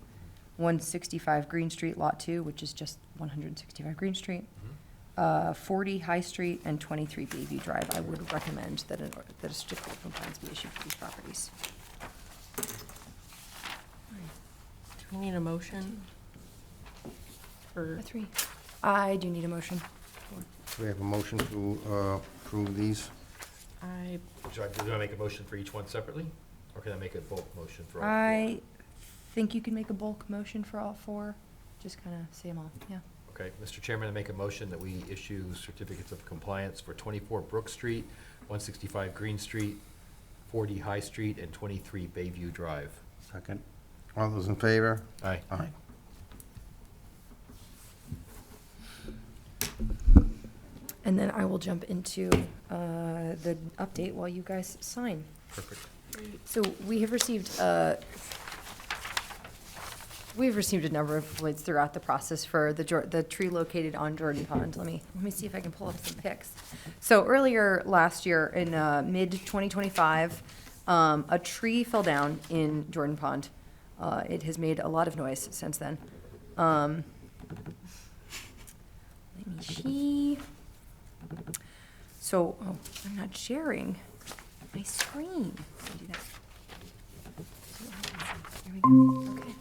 165 Green Street, Lot 2, which is just 165 Green Street, 40 High Street, and 23 Bayview Drive. I would recommend that a certificate of compliance be issued for these properties. do we need a motion? For, 3. I do need a motion. Do we have a motion to approve these? I, Do I make a motion for each one separately? Or can I make a bulk motion for all four? I think you can make a bulk motion for all four, just kind of say them all, yeah. Okay, Mr. Chairman, I make a motion that we issue certificates of compliance for 24 Brook Street, 165 Green Street, 40 High Street, and 23 Bayview Drive. Second. All those in favor? Aye. Aye. And then I will jump into the update while you guys sign. Perfect. So we have received a number of complaints throughout the process for the tree located on Jordan Pond. Let me see if I can pull up some pics. So earlier last year in mid-2025, a tree fell down in Jordan Pond. It has made a lot of noise since then. Let me see. So, oh, I'm not sharing my screen. Let me do that. There we go. Okay.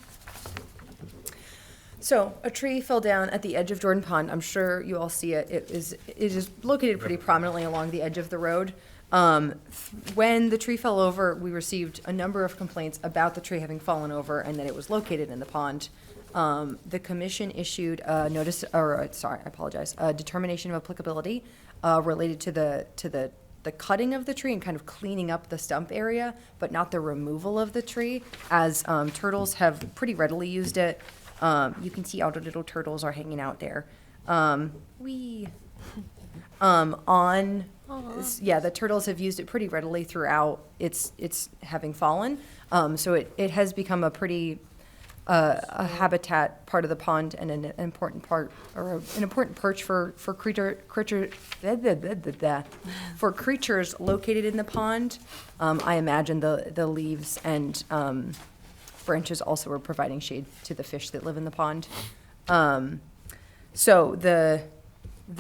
So, a tree fell down at the edge of Jordan Pond. I'm sure you all see it. It is located pretty prominently along the edge of the road. When the tree fell over, we received a number of complaints about the tree having fallen over and that it was located in the pond. The commission issued a notice, a determination of applicability related to the cutting of the tree and kind of cleaning up the stump area, but not the removal of the tree, as turtles have pretty readily used it. You can see all the little turtles are hanging out there. The turtles have used it pretty readily throughout its having fallen. So it has become a pretty a habitat part of the pond and an important part or an important perch for creatures located in the pond. I imagine the leaves and branches also are providing shade to the fish that live in the pond. So the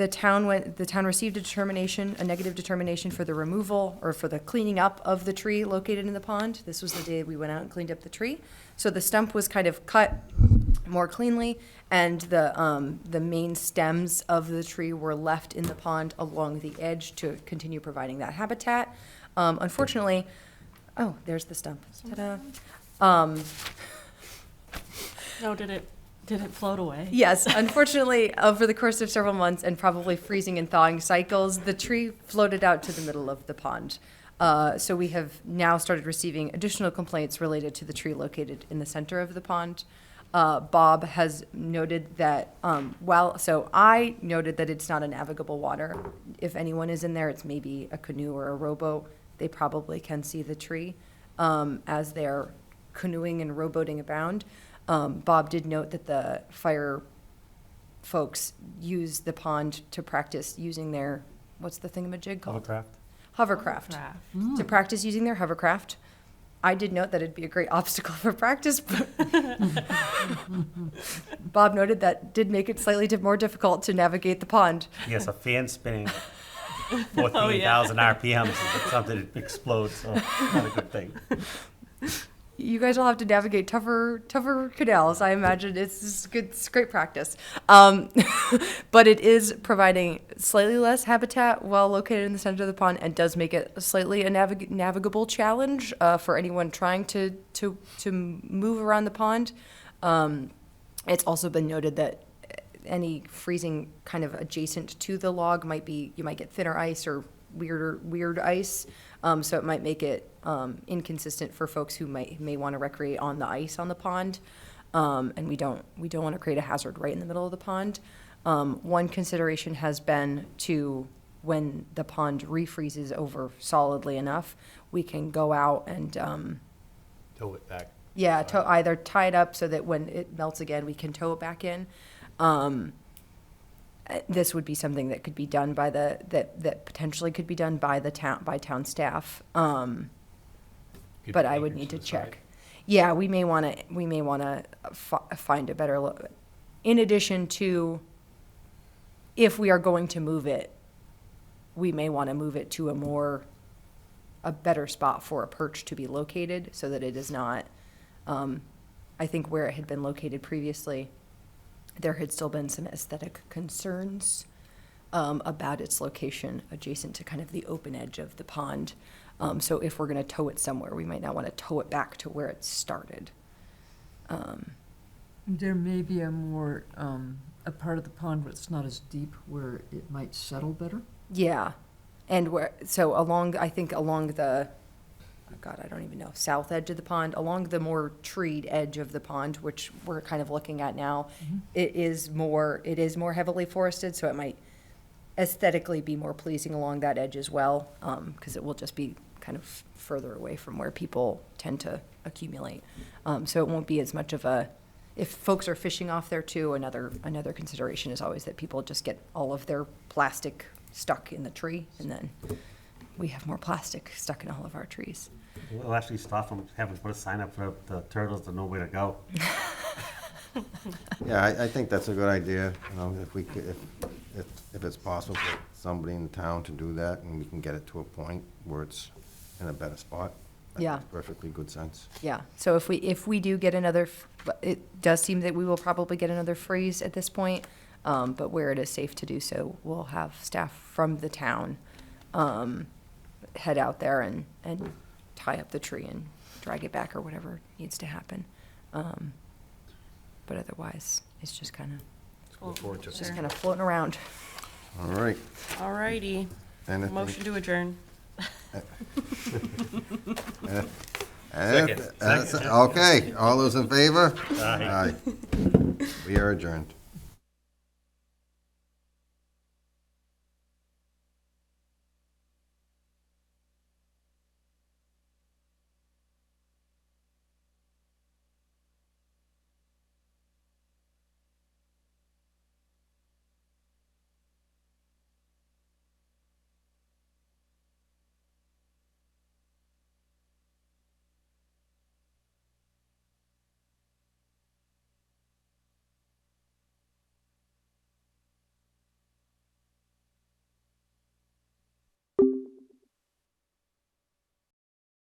town received a negative determination for the removal or for the cleaning up of the tree located in the pond. This was the day we went out and cleaned up the tree. So the stump was kind of cut more cleanly, and the main stems of the tree were left in the pond along the edge to continue providing that habitat. Unfortunately, oh, there's the stump. Ta-da. No, did it float away? Yes, unfortunately, over the course of several months and probably freezing and thawing cycles, the tree floated out to the middle of the pond. So we have now started receiving additional complaints related to the tree located in the center of the pond. Bob has noted that, I noted that it's not a navigable water. If anyone is in there, it's maybe a canoe or a rowboat. They probably can see the tree as they're canoeing and rowboating abound. Bob did note that the fire folks use the pond to practice using their, what's the thingamajig called? Hovercraft. To practice using their hovercraft. I did note that it'd be a great obstacle for practice, but Bob noted that did make it slightly more difficult to navigate the pond. Yes, a fan spinning 14,000 RPMs, if something explodes, so not a good thing. You guys will have to navigate tougher canals. I imagine it's great practice. But it is providing slightly less habitat while located in the center of the pond, and does make it slightly a navigable challenge for anyone trying to move around the pond. It's also been noted that any freezing kind of adjacent to the log you might get thinner ice or weird ice. So it might make it inconsistent for folks who may want to recreate on the ice on the pond. And we don't want to create a hazard right in the middle of the pond. One consideration has been to, when the pond refreezes over solidly enough, we can go out and Tow it back. yeah, either tie it up so that when it melts again, we can tow it back in. This would be something that could be done that potentially could be done by town staff. But I would need to check. Yeah, we may want to find a better in addition to, if we are going to move it, we may want to move it to a better spot for a perch to be located, so that it is not, I think where it had been located previously, there had still been some aesthetic concerns about its location adjacent to kind of the open edge of the pond. So if we're going to tow it somewhere, we might not want to tow it back to where it started. There may be a part of the pond where it's not as deep, where it might settle better. Yeah, and so I think along the, oh God, I don't even know, south edge of the pond, along the more treed edge of the pond, which we're kind of looking at now, it is more heavily forested, so it might aesthetically be more pleasing along that edge as well, because it will just be kind of further away from where people tend to accumulate. So it won't be as much of if folks are fishing off there too, another consideration is always that people just get all of their plastic stuck in the tree, and then we have more plastic stuck in all of our trees. We'll actually stop them, have them put a sign up for the turtles to know where to go. Yeah, I think that's a good idea, you know, if it's possible for somebody in town to do that, and we can get it to a point where it's in a better spot. That Yeah. makes perfectly good sense. Yeah, so if we do get it does seem that we will probably get another freeze at this point, but where it is safe to do so, we'll have staff from the town head out there and tie up the tree and drag it back or whatever needs to happen. But otherwise, it's just kind Look forward to it. of floating around. All right. All righty. Anything- Motion to adjourn. Okay, all those in favor? Aye. We are adjourned.